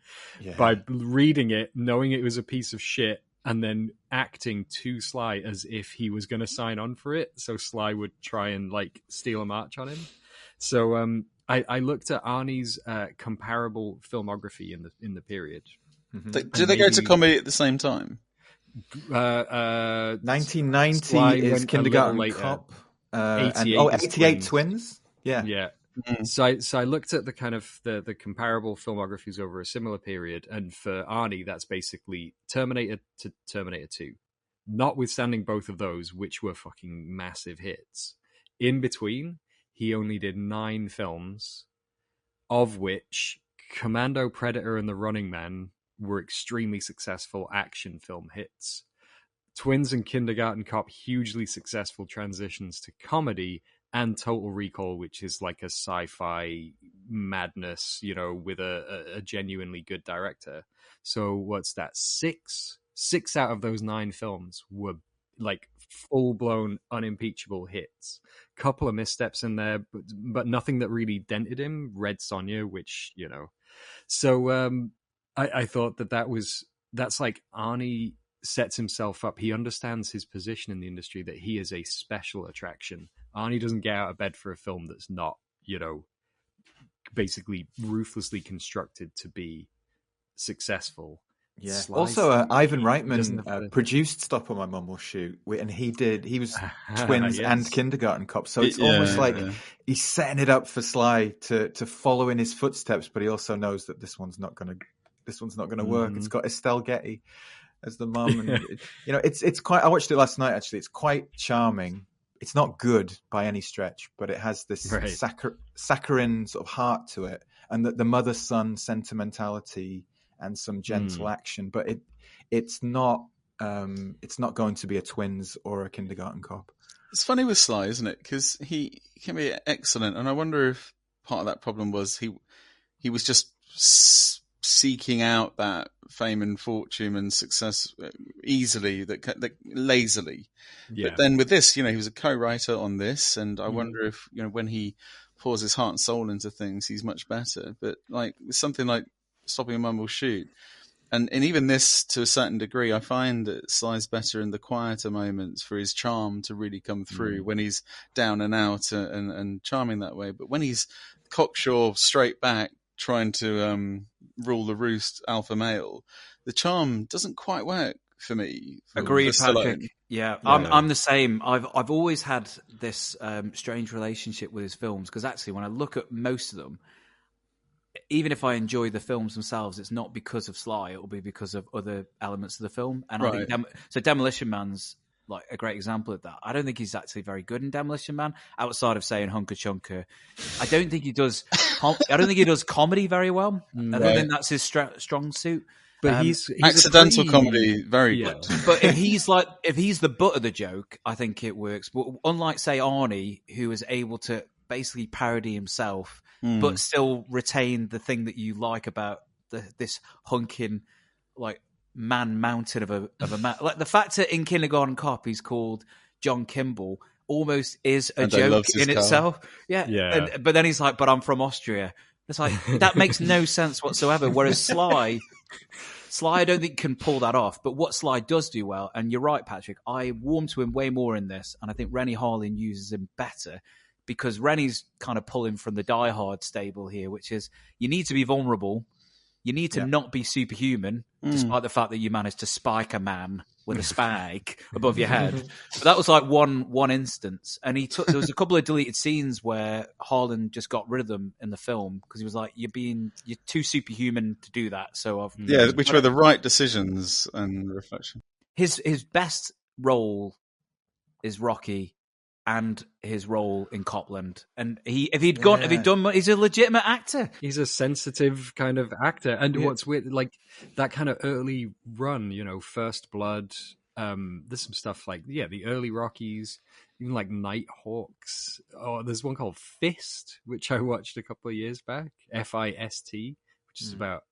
by reading it, knowing it was a piece of shit, and then acting to Sly as if he was going to sign on for it, so Sly would try and like steal a march on him. So I looked at Arnie's comparable filmography in the period. Do they go to comedy at the same time? 1990 is Kindergarten Cop. 88 Twins. Yeah. So I looked at the kind of the comparable filmographies over a similar period, and for Arnie, that's basically Terminator to Terminator 2. Notwithstanding both of those, which were fucking massive hits. In between, he only did 9 films, of which Commando, Predator, and The Running Man were extremely successful action film hits. Twins and Kindergarten Cop, hugely successful transitions to comedy, and Total Recall, which is like a sci-fi madness, with a genuinely good director. So what's that? 6 out of those 9 films were like full-blown, unimpeachable hits. Couple of missteps in there, but nothing that really dented him. Red Sonja, which, So I thought that's like Arnie sets himself up. He understands his position in the industry, that he is a special attraction. Arnie doesn't get out of bed for a film that's not, basically ruthlessly constructed to be successful. Yeah. Slice. Also, Ivan He doesn't have Reitman to- produced Stop or My Mum Will Shoot, and he was Twins Yes. and Kindergarten Cop. So it's Yeah, almost like yeah. he's setting it up for Sly to follow in his footsteps, but he also knows that this one's not going to work. It's got Estelle Getty as the mum, and it's quite. I watched it last night. Actually, it's quite charming. It's not good by any stretch, but it has this saccharine sort of heart to it, and the mother-son sentimentality and some gentle action. But it's not going to be a Twins or a Kindergarten Cop. It's funny with Sly, isn't it? Because he can be excellent, and I wonder if part of that problem was he was just seeking out that fame and fortune and success easily, that lazily. Yeah. But then with this, he was a co-writer on this, and I wonder if when he pours his heart and soul into things, he's much better. But like something like Stopping a Mum Will Shoot, and even this to a certain degree, I find that Sly's better in the quieter moments for his charm to really come through when he's down and out and charming that way. But when he's cocksure, straight back, trying to rule the roost alpha male, the charm doesn't quite work for me. Agreed, for Patrick. Stallone. Yeah, I'm the same. I've always had this strange relationship with his films, because actually when I look at most of them, even if I enjoy the films themselves, it's not because of Sly, it will be because of other elements of the film. And I think Demolition Man's like a great example of that. I don't think he's actually very good in Demolition Man, outside of saying Hunker Chunker. I don't think he does comedy very well. I don't think that's his strong suit. But he's accidental comedy, very good. But if he's the butt of the joke, I think it works. But unlike, say, Arnie, who is able to basically parody himself, but still retain the thing that you like about this hunking, like, man mountain of a man. Like the fact that in Kindergarten Cop he's called John Kimball almost is a joke in itself. Yeah. But then he's like, but I'm from Austria. It's like, that makes no sense whatsoever. Whereas Sly, I don't think can pull that off. But what Sly does do well, and you're right, Patrick, I warm to him way more in this, and I think Renny Harlin uses him better, because Rennie's kind of pulling from the Die Hard stable here, which is you need to be vulnerable, you need to not be superhuman, despite the fact that you managed to spike a man with a spike above your head. But that was like one instance, and there was a couple of deleted scenes where Harlan just got rid of them in the film because he was like, "You're too superhuman to do that." So which were the right decisions and reflection. His best role is Rocky, and his role in Copland. And he's a legitimate actor. He's a sensitive kind of actor. And what's weird, like that kind of early run, First Blood, there's some stuff like, the early Rockies, even like Nighthawks. Oh, there's one called Fist, which I watched a couple of years back, FIST, which is about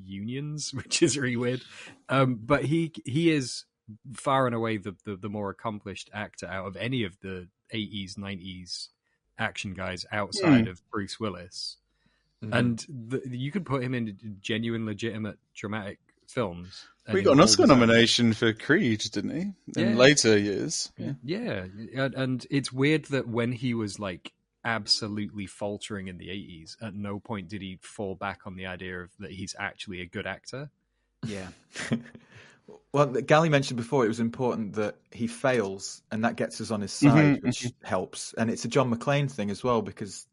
unions, which is really weird. But he is far and away the more accomplished actor out of any of the 80s, 90s action guys outside of Bruce Willis. And you could put him in genuine, legitimate, dramatic films. We got an Oscar nomination for Creed, didn't he? In later years. Yeah. And it's weird that when he was like absolutely faltering in the 80s, at no point did he fall back on the idea of that he's actually a good actor. Yeah. Well, Gally mentioned before it was important that he fails, and that gets us on his side, which helps. And it's a John McClane thing as well, because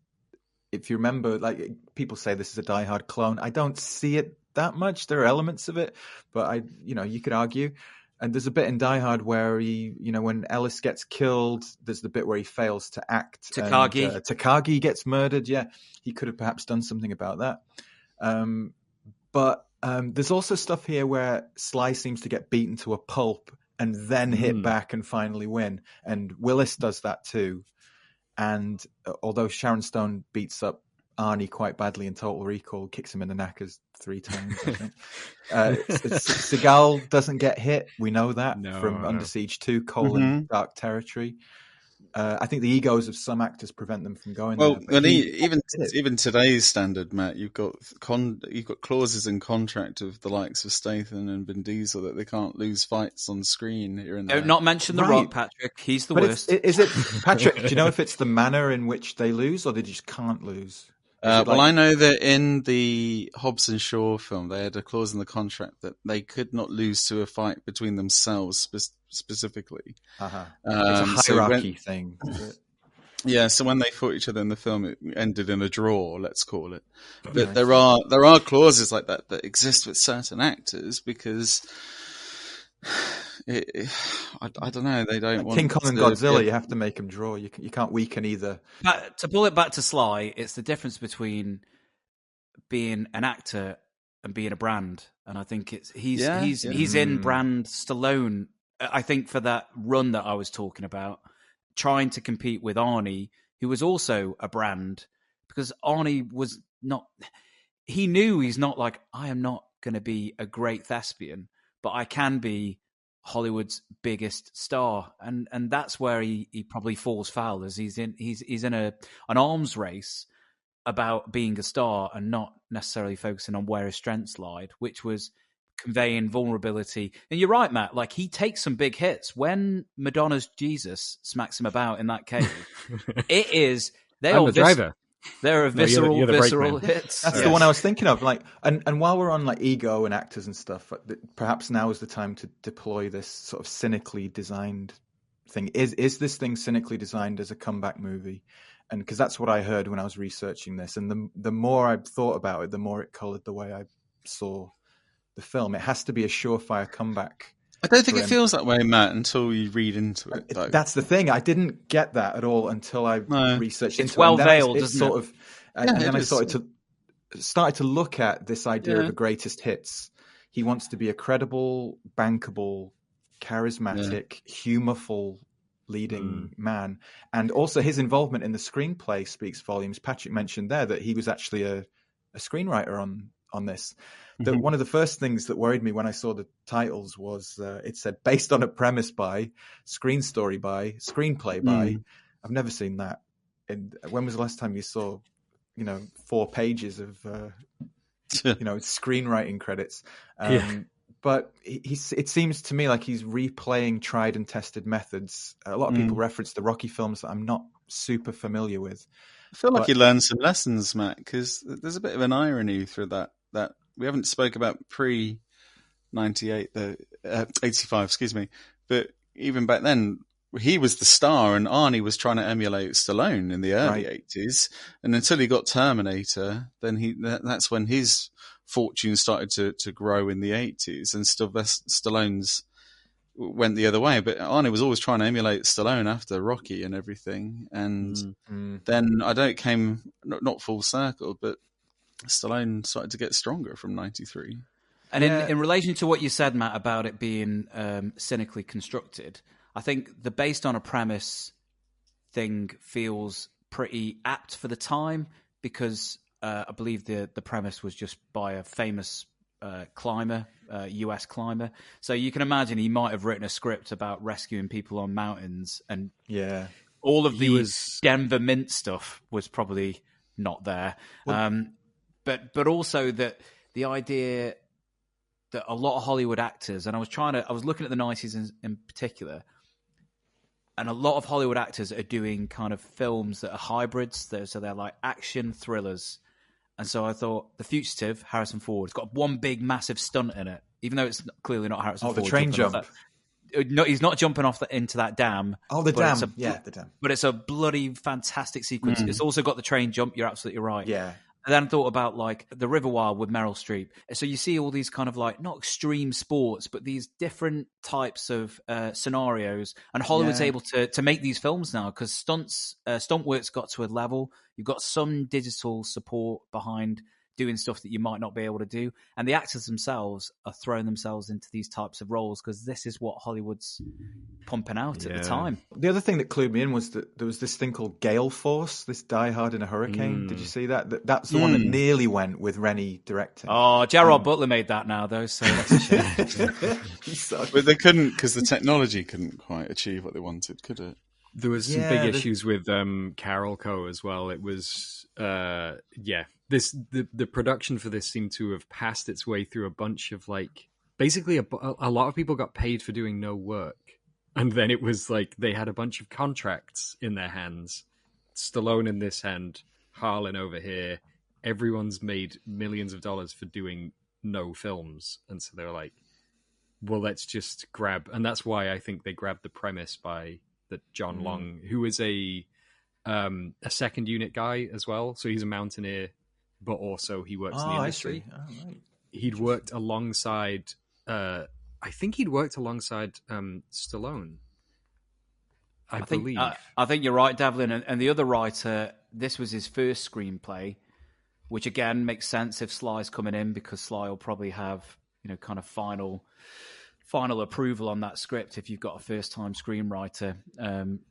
if you remember, like people say this is a Die Hard clone. I don't see it that much. There are elements of it, but you could argue. And there's a bit in Die Hard where he, when Ellis gets killed, there's the bit where he fails to act. Takagi. Takagi gets murdered. Yeah, he could have perhaps done something about that. But there's also stuff here where Sly seems to get beaten to a pulp and then hit back and finally win. And Willis does that too. And although Sharon Stone beats up Arnie quite badly in Total Recall, kicks him in the knackers 3 times, I think. Seagal doesn't get hit. We know that from Under Siege 2, Dark Territory. I think the egos of some actors prevent them from going there. Well, even today's standard, Matt, you've got clauses in contract of the likes of Statham and Vin Diesel that they can't lose fights on screen here and there. Don't not mention The Rock, Patrick. He's the worst. Is it Patrick? Do you know if it's the manner in which they lose, or they just can't lose? Well, I know that in the Hobbs and Shaw film, they had a clause in the contract that they could not lose to a fight between themselves specifically. It's a hierarchy thing. Yeah, so when they fought each other in the film, it ended in a draw, let's call it. But there are clauses like that exist with certain actors because I don't know, they don't want King Kong and Godzilla. You have to make them draw. You can't weaken either. But to pull it back to Sly, it's the difference between being an actor and being a brand, and I think he's in brand Stallone. I think for that run that I was talking about, trying to compete with Arnie, who was also a brand, because Arnie was not. He knew he's not like, I am not going to be a great thespian, but I can be Hollywood's biggest star, and that's where he probably falls foul, as he's in an arms race about being a star and not necessarily focusing on where his strengths lied, which was conveying vulnerability. And you're right, Matt, like he takes some big hits. When Madonna's Jesus smacks him about in that cave, they're visceral hits. That's the one I was thinking of. Like, and while we're on like ego and actors and stuff, perhaps now is the time to deploy this sort of cynically designed thing. Is this thing cynically designed as a comeback movie? And because that's what I heard when I was researching this, and the more I thought about it, the more it coloured the way I saw the film. It has to be a surefire comeback. I don't think it feels that way, Matt, until you read into it. Though. That's the thing. I didn't get that at all until I researched into it. It's well veiled, isn't it? And then I started to look at this idea of the greatest hits. He wants to be a credible, bankable, charismatic, humorful leading man. And also his involvement in the screenplay speaks volumes. Patrick mentioned there that he was actually a screenwriter on this. One of the first things that worried me when I saw the titles was it said based on a premise by, screen story by, screenplay by. I've never seen that. And when was the last time you saw, 4 pages of, screenwriting credits? But it seems to me like he's replaying tried and tested methods. A lot of people reference the Rocky films that I'm not super familiar with. I feel like he learned some lessons, Matt, because there's a bit of an irony through that we haven't spoke about pre-98, 85, excuse me. But even back then, he was the star and Arnie was trying to emulate Stallone in the early 80s. And until he got Terminator, then that's when his fortune started to grow in the 80s, and Stallone's went the other way. But Arnie was always trying to emulate Stallone after Rocky and everything. And then it came not full circle, but Stallone started to get stronger from 93. And in relation to what you said, Matt, about it being cynically constructed, I think the based on a premise thing feels pretty apt for the time, because I believe the premise was just by a famous climber, US climber. So you can imagine he might have written a script about rescuing people on mountains, and all of the Denver Mint stuff was probably not there. But also that the idea that a lot of Hollywood actors, and I was looking at the 90s in particular, and a lot of Hollywood actors are doing kind of films that are hybrids. So they're like action thrillers. And so I thought The Fugitive, Harrison Ford, it's got one big massive stunt in it, even though it's clearly not Harrison Ford. Oh, the train jump. No, he's not jumping off into that dam. Oh, the dam. The dam. But it's a bloody fantastic sequence. It's also got the train jump. You're absolutely right. Yeah. And then I thought about like The River Wild with Meryl Streep. So you see all these kind of like not extreme sports, but these different types of scenarios. And Hollywood's able to make these films now because stunt work's got to a level. You've got some digital support behind doing stuff that you might not be able to do. And the actors themselves are throwing themselves into these types of roles because this is what Hollywood's pumping out at the time. The other thing that clued me in was that there was this thing called Gale Force, this Die Hard in a Hurricane. Did you see that? That's the one that nearly went with Renny directing. Oh, Gerard Butler made that now, though, so that's a shame. But they couldn't, because the technology couldn't quite achieve what they wanted, could it? There was some big issues with Carol Co. as well. It was, the production for this seemed to have passed its way through a bunch of like, basically a lot of people got paid for doing no work. And then it was like they had a bunch of contracts in their hands. Stallone in this hand, Harlin over here, everyone's made millions of dollars for doing no films, and so they're like, well, let's just grab, and that's why I think they grabbed the premise by that John Long, who is a second unit guy as well, so he's a mountaineer, but also he works in the industry. Right. He'd worked alongside, I think he'd worked alongside Stallone. I believe. I think you're right, Devlin. And the other writer, this was his first screenplay, which again makes sense if Sly's coming in, because Sly will probably have, kind of final approval on that script if you've got a first-time screenwriter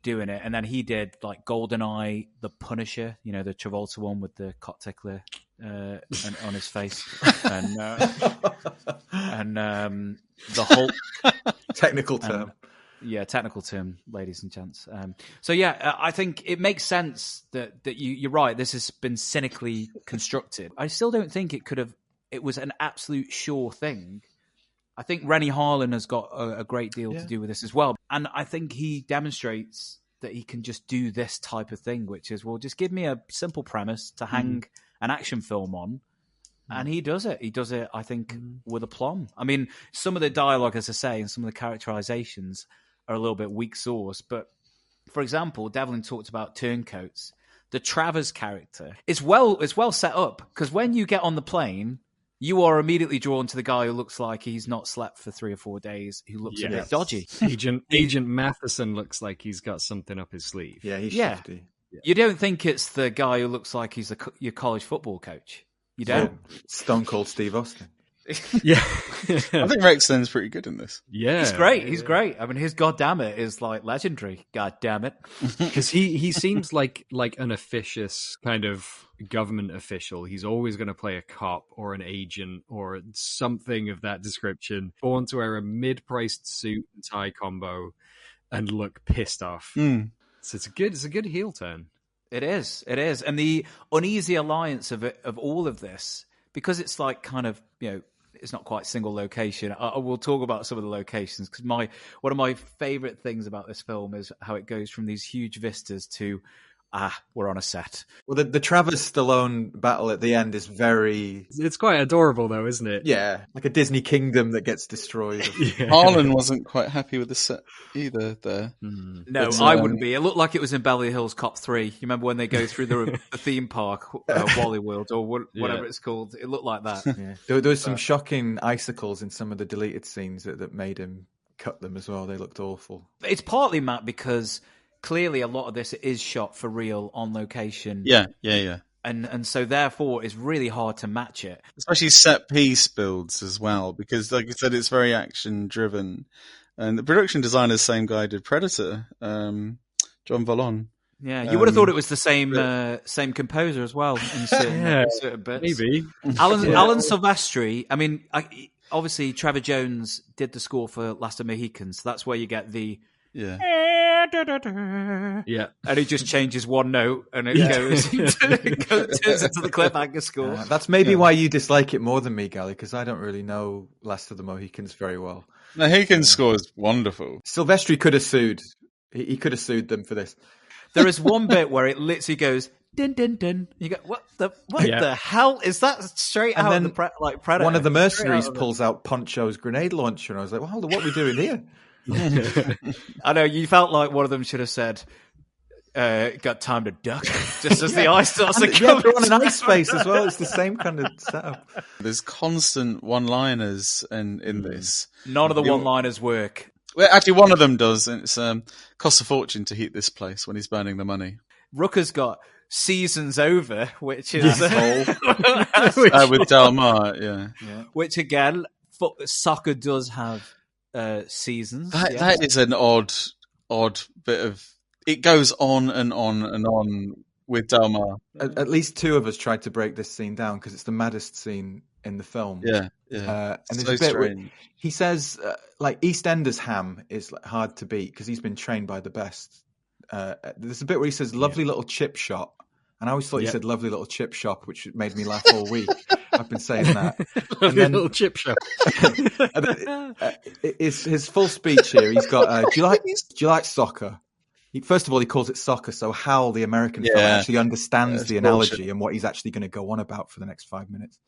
doing it. And then he did like GoldenEye, The Punisher, the Travolta one with the cock tickler on his face, and the Hulk. Technical term. Technical term, ladies and gents. I think it makes sense that you're right. This has been cynically constructed. I still don't think it was an absolute sure thing. I think Renny Harlin has got a great deal to do with this as well. And I think he demonstrates that he can just do this type of thing, which is, well, just give me a simple premise to hang an action film on. And he does it. He does it, I think, with aplomb. I mean, some of the dialogue, as I say, and some of the characterizations are a little bit weak sauce. But, for example, Devlin talked about turncoats. The Travers character is well set up, because when you get on the plane, you are immediately drawn to the guy who looks like he's not slept for 3 or 4 days, who looks a bit dodgy. Agent Matheson looks like he's got something up his sleeve. Yeah, he's shifty. Yeah. You don't think it's the guy who looks like he's your college football coach. You don't. Stone Cold Steve Austin. I think Rex Lynn's pretty good in this. Yeah, he's great. He's great. I mean, his goddammit is like legendary. Goddammit, because he seems like an officious kind of government official. He's always going to play a cop or an agent or something of that description. Born to wear a mid-priced suit and tie combo and look pissed off. So it's a good heel turn. It is, and the uneasy alliance of all of this, because it's like kind of, it's not quite single location. I will talk about some of the locations, because one of my favorite things about this film is how it goes from these huge vistas to we're on a set. Well, the Travers Stallone battle at the end is very... It's quite adorable, though, isn't it? Yeah, like a Disney kingdom that gets destroyed. Harlan wasn't quite happy with the set either there. No, I wouldn't be. It looked like it was in Beverly Hills Cop 3. You remember when they go through the theme park, Wally World, or whatever it's called? It looked like that. Yeah. There was some shocking icicles in some of the deleted scenes that made him cut them as well. They looked awful. It's partly, Matt, because... clearly, a lot of this is shot for real on location. Yeah. And so, therefore, it's really hard to match it. Especially set piece builds as well, because, like I said, it's very action driven. And the production designer is the same guy who did Predator, John Vallon. Yeah, you would have thought it was the same composer as well in certain bits. Maybe. Alan Silvestri. I mean, obviously, Trevor Jones did the score for Last of Mohicans. So that's where you get the. Yeah. And he just changes one note and it turns into the Cliffhanger score. That's maybe why you dislike it more than me, Gally, because I don't really know Last of the Mohicans very well. The Mohicans score is wonderful. Silvestri could have sued. He could have sued them for this. There is one bit where it literally goes din din din. You go, what the hell is that? Straight out of the Predator. One of the mercenaries pulls out Poncho's grenade launcher, and I was like, well, hold on, what are we doing here? I know, you felt like one of them should have said, got time to duck, just as the ice starts to come. They're on an ice space as well. It's the same kind of setup. There's constant one-liners in this. None of the one-liners work. Well, actually, one of them does, and it's costs a fortune to heat this place when he's burning the money. Rooker's got Seasons Over, which is with Del Mar, yeah. Which again, soccer does have seasons. That is an odd bit of. It goes on and on and on with Del Mar. At least two of us tried to break this scene down because it's the maddest scene in the film. Yeah. And there's a bit where he says, like, EastEnders ham is hard to beat because he's been trained by the best. There's a bit where he says, "Lovely little chip shop," and I always thought he said "lovely little chip shop," which made me laugh all week. I've been saying that. Lovely little chip shop. His full speech here. He's got, "Do you like soccer?" First of all, he calls it soccer, so Hal, the American fella, actually understands the analogy and what he's actually going to go on about for the next 5 minutes.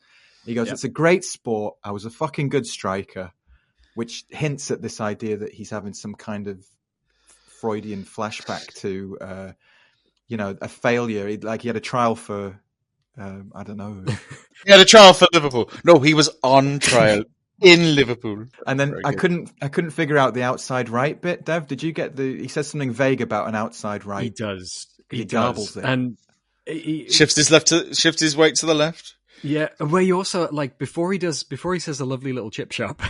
He goes, it's a great sport. I was a fucking good striker, which hints at this idea that he's having some kind of Freudian flashback to, a failure. He had a trial for, I don't know. He had a trial for Liverpool. No, he was on trial in Liverpool. And then I couldn't figure out the outside right bit. Dev, did you get he says something vague about an outside right? He does. He garbles it. And shifts his weight to the left. Yeah, where you also before he says a lovely little chip shop,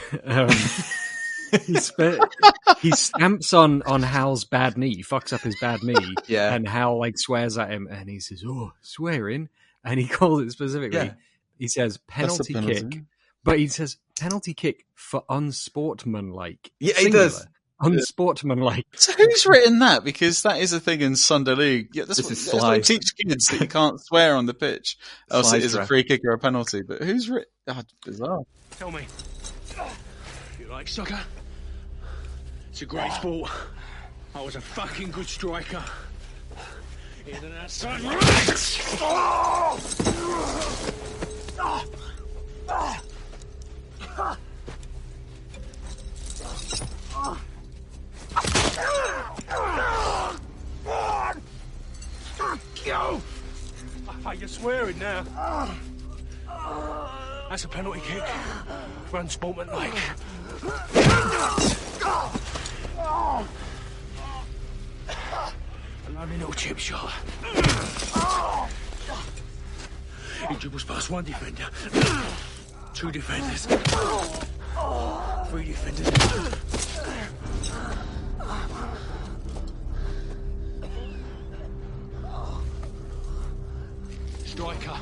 he stamps on Hal's bad knee, fucks up his bad knee, and Hal swears at him, and he says, "Oh, swearing," and he calls it specifically. Yeah. He says penalty kick, but he says penalty kick for unsportsmanlike. Yeah, singular. He does. Unsportsmanlike. So who's written that? Because that is a thing in Sunday League. Yeah, that's what they teach kids, that you can't swear on the pitch, else it is a free kick or a penalty. But who's written? Bizarre. Tell me, you like soccer? It's a great sport. I was a fucking good striker. In and outside you're swearing now. That's a penalty kick for unsportsmanlike. A lovely little chip shot. He dribbles past one defender, two defenders, three defenders. Striker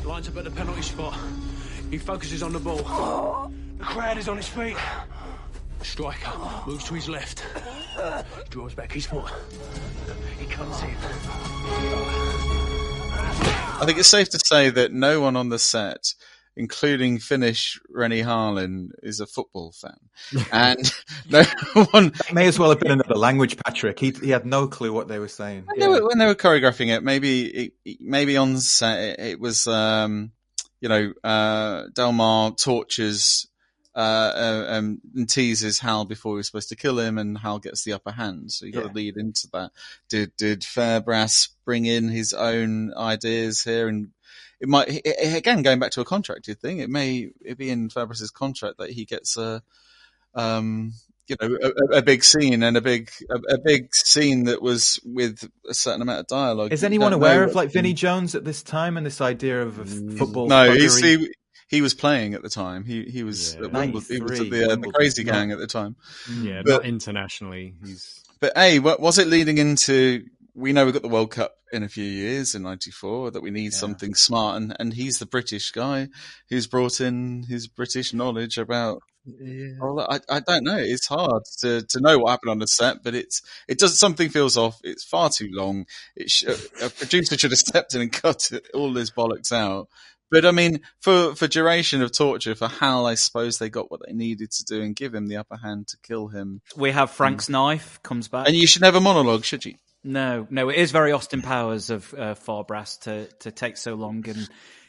lines up at the penalty spot. He focuses on the ball. The crowd is on his feet. Striker moves to his left. Draws back his foot. He comes in. I think it's safe to say that no one on the set, including Finnish Renny Harlin, is a football fan. And no one... It may as well have been another language, Patrick. He had no clue what they were saying. When they were choreographing it, maybe on set it was, Delmar tortures and teases Hal before he was supposed to kill him, and Hal gets the upper hand. So you got to lead into that. Did Fairbrass bring in his own ideas here? And it might, again, going back to a contracted thing, it be in Fairbrass's contract that he gets a big scene, and a big scene that was with a certain amount of dialogue. Is anyone aware of Vinnie Jones at this time and this idea of football? No, he was playing at the time. He was at Wimbledon. He was at the Crazy Gang at the time. Yeah, but not internationally. But was it leading into? We know we've got the World Cup in a few years in '94, that we need something smart, and he's the British guy who's brought in his British knowledge about. Yeah. Well, I don't know. It's hard to know what happened on the set, but it does, something feels off. It's far too long. A producer should have stepped in and cut all this bollocks out. But I mean, for duration of torture, for Hal, I suppose they got what they needed to do and give him the upper hand to kill him. We have Frank's knife comes back, and you should have a monologue, should you? No. It is very Austin Powers of Fairbrass to take so long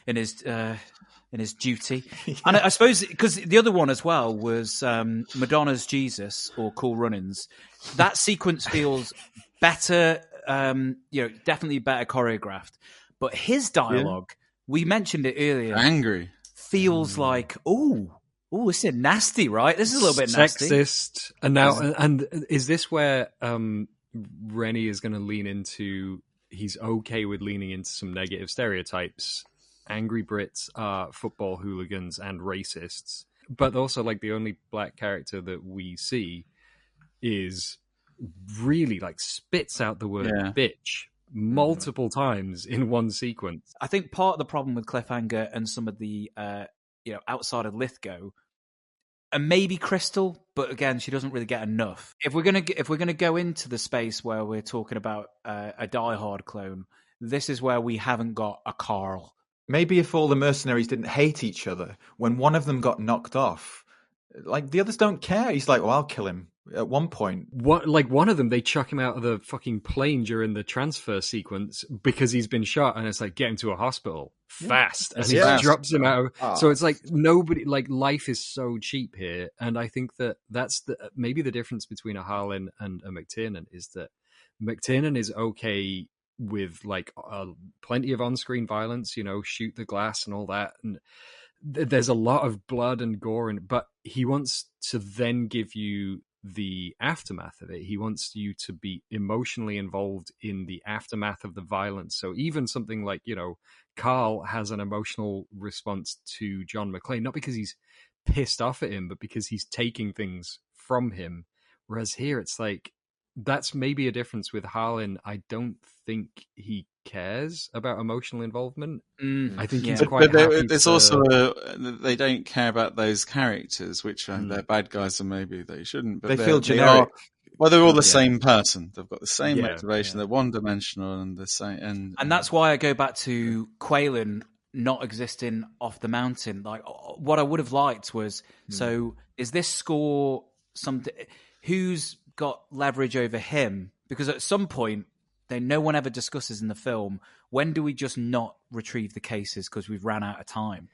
in his duty. And I suppose because the other one as well was Madonna's Jesus or Cool Runnings. That sequence feels better, definitely better choreographed. But his dialogue. Yeah. We mentioned it earlier. Angry. Feels like, this is nasty, right? This is a little bit nasty. Sexist. And now, and is this where Renny is going to lean into, he's okay with leaning into some negative stereotypes? Angry Brits are football hooligans and racists. But also, the only black character that we see is really, spits out the word bitch multiple times in one sequence. I think part of the problem with Cliffhanger and some of the outside of Lithgow, and maybe Crystal, but again, she doesn't really get enough. If we're gonna go into the space where we're talking about a Die Hard clone, this is where we haven't got a Carl. Maybe if all the mercenaries didn't hate each other, when one of them got knocked off, the others don't care. He's like, well, I'll kill him. At one point, one of them, they chuck him out of the fucking plane during the transfer sequence because he's been shot, and it's like, get him to a hospital fast, and he drops him out. So it's like nobody, like, life is so cheap here, and I think that's maybe the difference between a Harlin and a McTiernan is that McTiernan is okay with like plenty of on-screen violence, shoot the glass and all that, and there's a lot of blood and gore, but he wants to then give you the aftermath of it. He wants you to be emotionally involved in the aftermath of the violence. So even something like, Carl has an emotional response to John McClane, not because he's pissed off at him, but because he's taking things from him. Whereas here it's like, that's maybe a difference with Harlin. I don't think he cares about emotional involvement. I think he's quite happy. There's also they don't care about those characters, which they're bad guys, and maybe they shouldn't. But they feel generic. They're all the same person. They've got the same motivation. They're one-dimensional and the same. And that's why I go back to Qualen not existing off the mountain. Like, what I would have liked was, so is this score something? Who's got leverage over him? Because at some point, no one ever discusses in the film, when do we just not retrieve the cases because we've ran out of time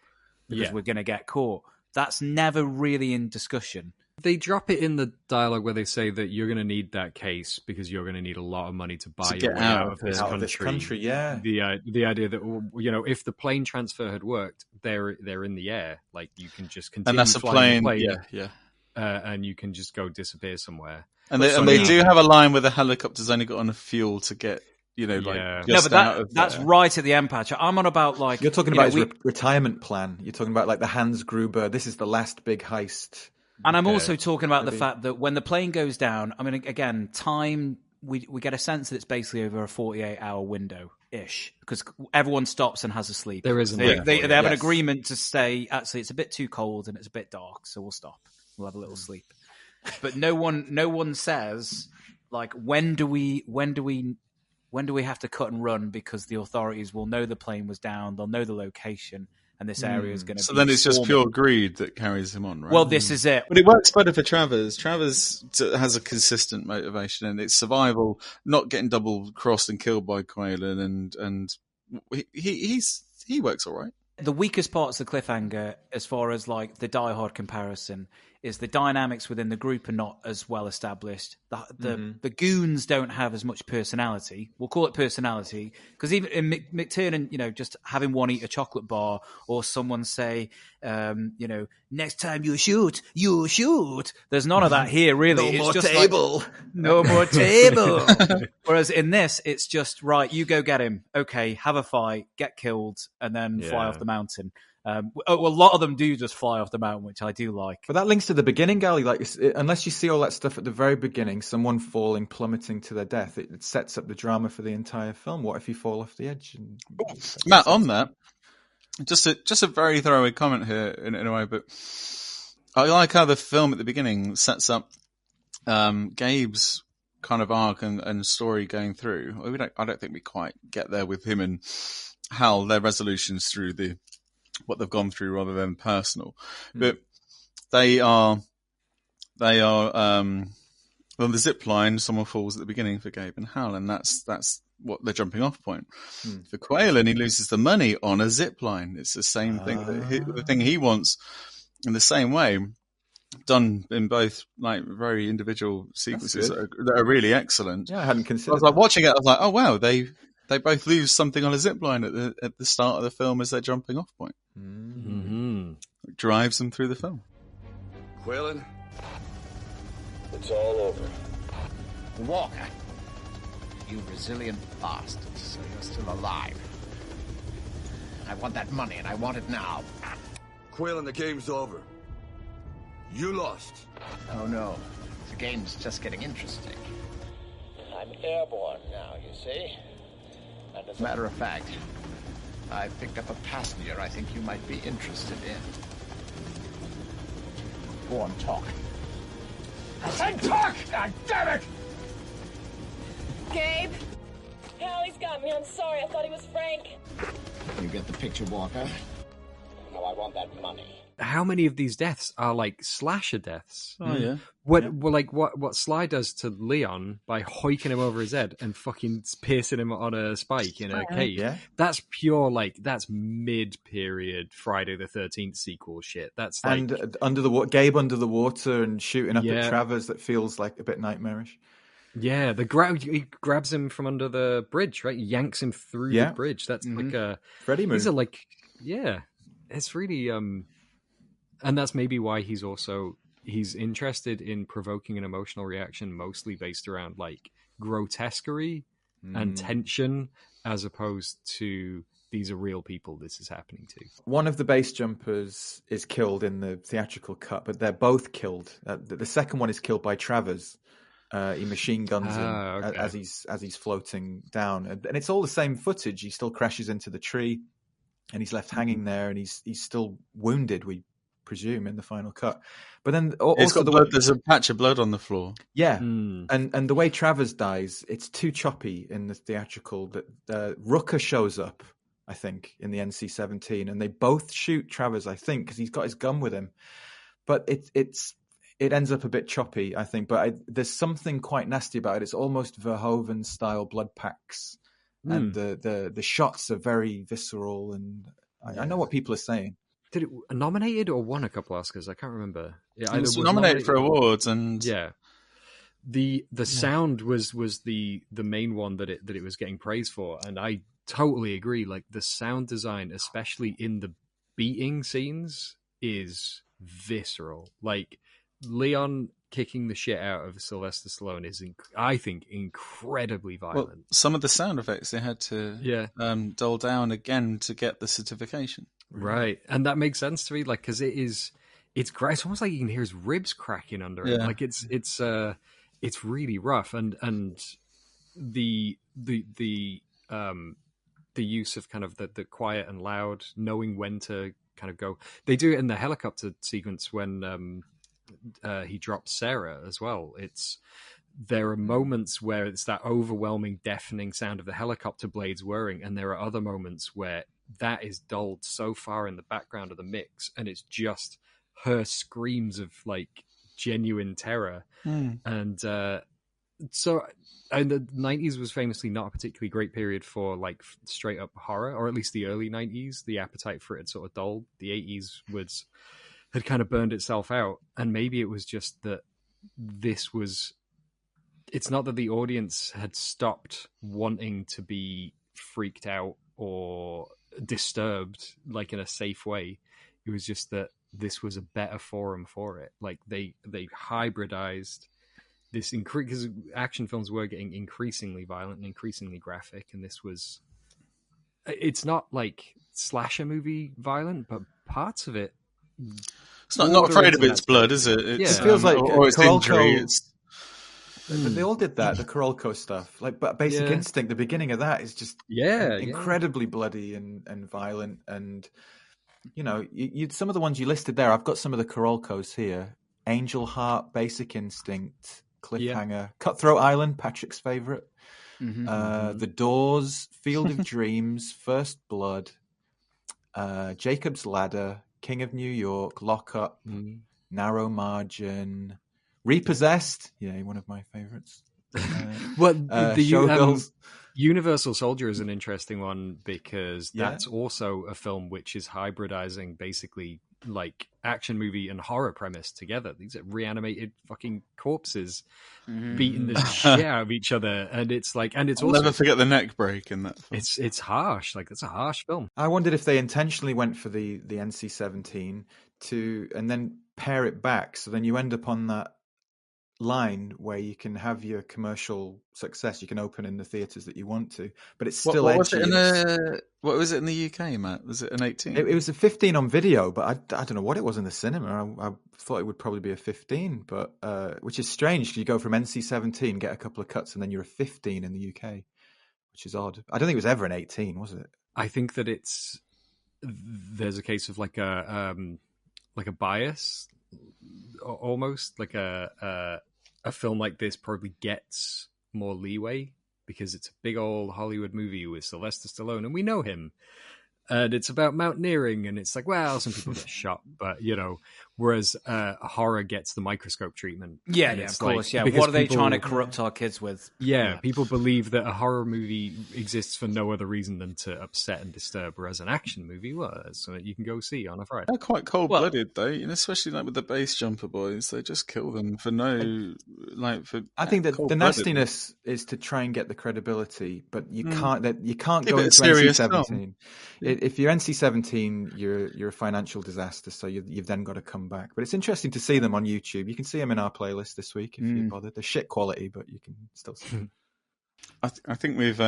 because we're going to get caught? That's never really in discussion. They drop it in the dialogue where they say that you're going to need that case because you're going to need a lot of money to buy your way out of this country. Yeah. The idea that, if the plane transfer had worked, they're in the air. Like, you can just continue and that's flying a plane. And you can just go disappear somewhere. And they do have a line where the helicopter's only got enough fuel to get, that's right at the end, Patch. I'm on about, like, you're talking about his retirement plan. You're talking about like the Hans Gruber. This is the last big heist. And I'm also talking about the fact that when the plane goes down, I mean, again, time, we get a sense that it's basically over a 48-hour window-ish, because everyone stops and has a sleep. There is they have an agreement to say, actually, it's a bit too cold and it's a bit dark, so we'll stop. We'll have a little sleep. But no one says, like, when do we have to cut and run because the authorities will know the plane was down, they'll know the location, and this area is going to be. So then it's just pure greed that carries him on, right? Well, this is it. But it works better for Travers. Travers has a consistent motivation, and it's survival, not getting double crossed and killed by Qualen, and he works all right. The weakest parts of the Cliffhanger, as far as like the Die Hard comparison, is the dynamics within the group are not as well established. The goons don't have as much personality. We'll call it personality, because even in McTiernan, just having one eat a chocolate bar, or someone say, next time you shoot. There's none of that here, really. No more table. No more table. Whereas in this, it's just, right, you go get him. Okay, have a fight, get killed, and then fly off the mountain. A lot of them do just fly off the mountain, which I do like. But that links to the beginning, Gally. Like, unless you see all that stuff at the very beginning, someone falling, plummeting to their death, it sets up the drama for the entire film. What if you fall off the edge? Matt, on that, just a very throwaway comment here in a way, but I like how the film at the beginning sets up Gabe's kind of arc and story going through. I don't think we quite get there with him and Hal, their resolutions through what they've gone through rather than personal. But they are on the zip line, someone falls at the beginning for Gabe and Hal, and that's what their jumping off point. For Qualen, he loses the money on a zip line. It's the same thing, the thing he wants in the same way, done in both like very individual sequences that are really excellent. Yeah, I hadn't considered. I was like watching it, I was like, oh wow, they both lose something on a zip line at the start of the film as their jumping off point. It drives them through the film. Qualen, it's all over. Walker, you resilient bastard, so you're still alive. I want that money, and I want it now. Qualen, the game's over. You lost. Oh no, the game's just getting interesting. I'm airborne now, you see? And as a matter of fact, I picked up a passenger I think you might be interested in. Go on, talk. I said talk! God damn it! Gabe? Hallie's got me. I'm sorry. I thought he was Frank. You get the picture, Walker? Now, I want that money. How many of these deaths are like slasher deaths? Oh yeah. What Sly does to Leon by hoiking him over his head and fucking piercing him on a spike in a cave. Yeah. That's pure that's mid-period Friday the 13th sequel shit. That's like And Gabe under the water and shooting up at Travers, that feels like a bit nightmarish. Yeah, he grabs him from under the bridge, right? He yanks him through the bridge. That's like a Freddy move. These are like, it's really and that's maybe why he's interested in provoking an emotional reaction, mostly based around like grotesquerie and tension, as opposed to these are real people this is happening to. One of the base jumpers is killed in the theatrical cut, but they're both killed. The second one is killed by Travers. He machine guns him as he's floating down, and it's all the same footage. He still crashes into the tree, and he's left hanging there, and he's still wounded, we presume, in the final cut. But then also there's a patch of blood on the floor. Yeah, and the way Travers dies, it's too choppy in the theatrical. That Rooker shows up, I think, in the NC-17, and they both shoot Travers, I think, because he's got his gun with him. But it ends up a bit choppy, I think. But there's something quite nasty about it. It's almost Verhoeven style blood packs, and the shots are very visceral. And I know what people are saying. Did it nominated or won a couple Oscars? I can't remember. Yeah, it was nominated for awards, and the sound was the main one that it was getting praise for, and I totally agree. Like the sound design, especially in the beating scenes, is visceral. Like Leon kicking the shit out of Sylvester Stallone is, I think, incredibly violent. Well, some of the sound effects they had to dull down again to get the certification. Right, and that makes sense to me, like, because it's great. It's almost like you can hear his ribs cracking under it. Like it's really rough, and the use of kind of the quiet and loud, knowing when to kind of go. They do it in the helicopter sequence when he drops Sarah as well. There are moments where it's that overwhelming, deafening sound of the helicopter blades whirring, and there are other moments where that is dulled so far in the background of the mix, and it's just her screams of like genuine terror. And so, and the 90s was famously not a particularly great period for like straight up horror, or at least the early 90s. The appetite for it had sort of dulled. The 80s had kind of burned itself out, and maybe it was just that it's not that the audience had stopped wanting to be freaked out or disturbed like in a safe way. It was just that this was a better forum for it. Like they hybridized this because action films were getting increasingly violent and increasingly graphic, and it's not like slasher movie violent, but parts of it, it's not afraid of its blood, is it? It feels like or its injury. They all did that, the Korolko stuff. Like, but Basic Instinct, the beginning of that is just incredibly bloody and violent. And you know, some of the ones you listed there, I've got some of the Korolkos here: Angel Heart, Basic Instinct, Cliffhanger, Cutthroat Island, Patrick's favorite, The Doors, Field of Dreams, First Blood, Jacob's Ladder, King of New York, Lock Up, Narrow Margin. Repossessed, one of my favorites. The Universal Soldier is an interesting one because that's also a film which is hybridizing basically like action movie and horror premise together. These are reanimated fucking corpses beating the shit out of each other, and it's like, and it's I'll also never forget the neck break in that film. It's harsh, like it's a harsh film. I wondered if they intentionally went for the NC-17 and then pare it back, so then you end up on that line where you can have your commercial success. You can open in the theaters that you want to, but it's still what edgy. What was it in the UK, Matt? Was it an 18? It was a 15 on video, but I don't know what it was in the cinema. I thought it would probably be a 15, but which is strange because you go from NC-17, get a couple of cuts, and then you're a 15 in the UK, which is odd. I don't think it was ever an 18, was it? I think that there's a case of like a bias, almost like a film like this probably gets more leeway because it's a big old Hollywood movie with Sylvester Stallone, and we know him. and it's about mountaineering, and it's like, well, some people get shot, but whereas horror gets the microscope treatment. Yeah, and yeah, of it's course. like, Yeah, what are they people- trying to corrupt our kids with? Yeah, people believe that a horror movie exists for no other reason than to upset and disturb, whereas an action movie, well, that's something you can go see on a Friday. They're quite cold-blooded, though. Especially like with the base jumper boys, they just kill them for no, like for. I think that the cold-blooded. nastiness is to try and get the credibility, but you can't. You can't Yeah, go but into serious NC-17. If you're NC-17, you're a financial disaster. So you've then got to come back. But it's interesting to see them on YouTube. You can see them in our playlist this week if you're bothered. They're shit quality, but you can still see them. I think we've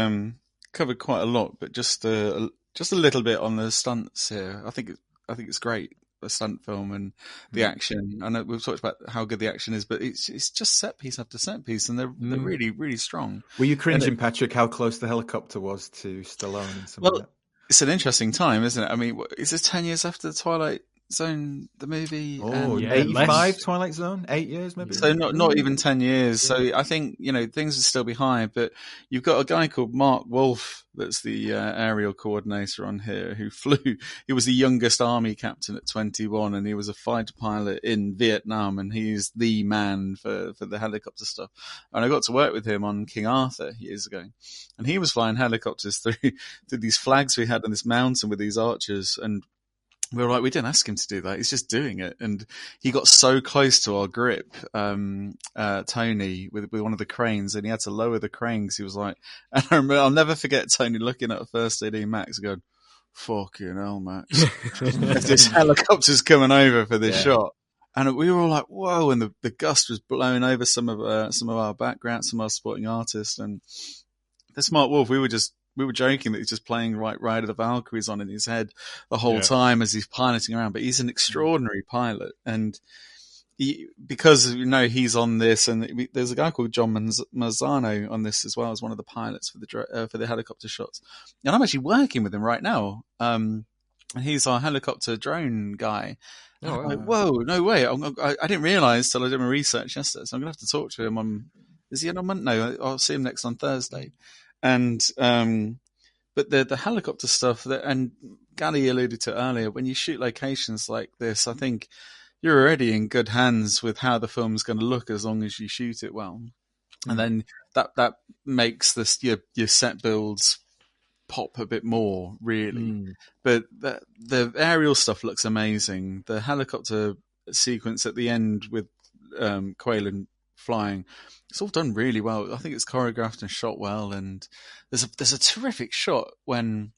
covered quite a lot, but just a little bit on the stunts here. I think it's great, the stunt film and the action. I know we've talked about how good the action is, but it's just set piece after set piece, and they're really, really strong. Were you cringing, Patrick, how close the helicopter was to Stallone and some of that? It's an interesting time, isn't it? I mean, is this 10 years after the Twilight Zone, the movie? Oh, 85 Twilight Zone? 8 years, maybe? So not even 10 years. Yeah. So I think, things would still be high, but you've got a guy called Mark Wolf that's the aerial coordinator on here who flew. He was the youngest army captain at 21, and he was a fighter pilot in Vietnam, and he's the man for the helicopter stuff. And I got to work with him on King Arthur years ago, and he was flying helicopters through these flags we had on this mountain with these archers, and we were like, we didn't ask him to do that. He's just doing it. And he got so close to our grip, Tony, with one of the cranes, and he had to lower the crane because he was like, and I remember, I'll never forget Tony looking at First AD Max and going, fucking hell, Max. This helicopter's coming over for this shot. And we were all like, whoa. And the gust was blowing over some of our background, some of our supporting artists. And the Smart Wolf, we were joking that he's just playing Ride of the Valkyries on in his head the whole time as he's piloting around. But he's an extraordinary pilot. And because he's on this, and there's a guy called John Marzano on this as well as one of the pilots for the helicopter shots. And I'm actually working with him right now. And he's our helicopter drone guy. Oh, I'm like, whoa, no way. I didn't realise till I did my research yesterday. So I'm going to have to talk to him is he on Monday? No, I'll see him next on Thursday. And but the helicopter stuff and Gally alluded to earlier, when you shoot locations like this, I think you're already in good hands with how the film's going to look as long as you shoot it well. And then that makes your set builds pop a bit more, really. But the aerial stuff looks amazing. The helicopter sequence at the end with Qualen flying, it's all done really well. I think it's choreographed and shot well, and there's a terrific shot when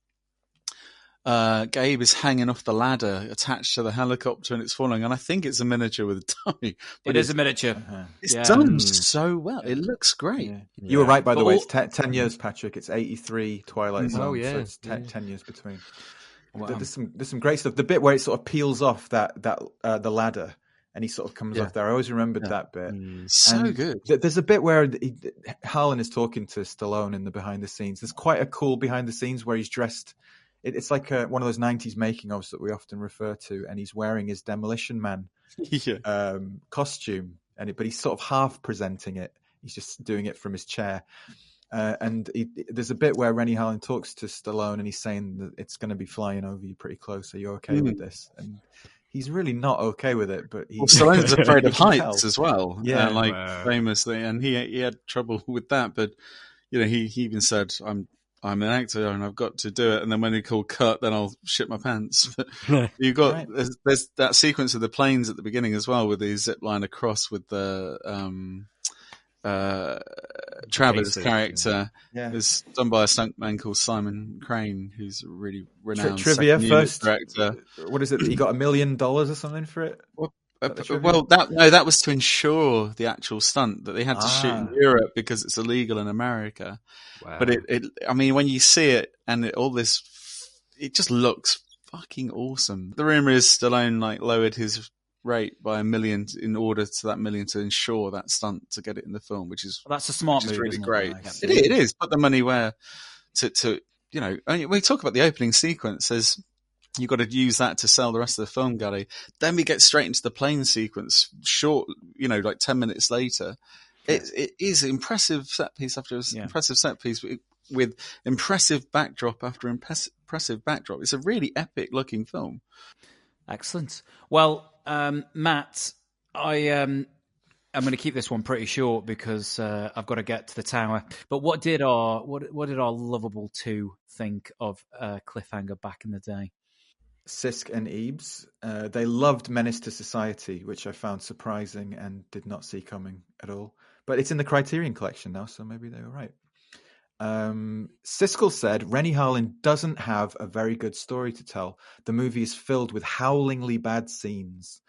Gabe is hanging off the ladder attached to the helicopter and it's falling, and I think it's a miniature with a dummy. It is a miniature. It's done so well. It looks great. Yeah. You were right, by the way. It's 10 years, Patrick. It's 83 Twilight Zone. Oh, yeah. So it's 10 years between. Wow. There's some great stuff. The bit where it sort of peels off the ladder, and he sort of comes off there. I always remembered that bit. So good. There's a bit where Harlan is talking to Stallone in the behind the scenes. There's quite a cool behind the scenes where he's dressed. It's like one of those 90s making ofs that we often refer to, and he's wearing his Demolition Man costume, but he's sort of half presenting it. He's just doing it from his chair. And there's a bit where Renny Harlin talks to Stallone, and he's saying that it's going to be flying over you pretty close. Are you okay with this? And he's really not okay with it, but Stallone's afraid of heights as well. Yeah, famously, and he had trouble with that. But he even said, "I'm an actor and I've got to do it." And then when he called cut, then I'll shit my pants. But you got there's that sequence of the planes at the beginning as well, with the zip line across with the Travers character is done by a stuntman called Simon Crane, who's a really renowned trivia first director. What is it? He got $1 million or something for it? That was to ensure the actual stunt that they had to shoot in Europe because it's illegal in America. Wow. But I mean, when you see it and it just looks fucking awesome. The rumor is Stallone lowered his rate by $1 million in order to that $1 million to ensure that stunt to get it in the film, which is that's a smart move. Really great. Nice. It is. Put the money where to when we talk about the opening sequence, you've got to use that to sell the rest of the film, Gally. Then we get straight into the plane sequence, short, 10 minutes later. It is impressive set piece after impressive set piece. with impressive backdrop after impressive backdrop. It's a really epic looking film. Excellent. Well, Matt, I'm going to keep this one pretty short because I've got to get to the tower. But what did our lovable two think of Cliffhanger back in the day? Sisk and Ebbs, they loved Menace to Society, which I found surprising and did not see coming at all. But it's in the Criterion Collection now, so maybe they were right. Siskel said, Renny Harlin doesn't have a very good story to tell. The movie is filled with howlingly bad scenes.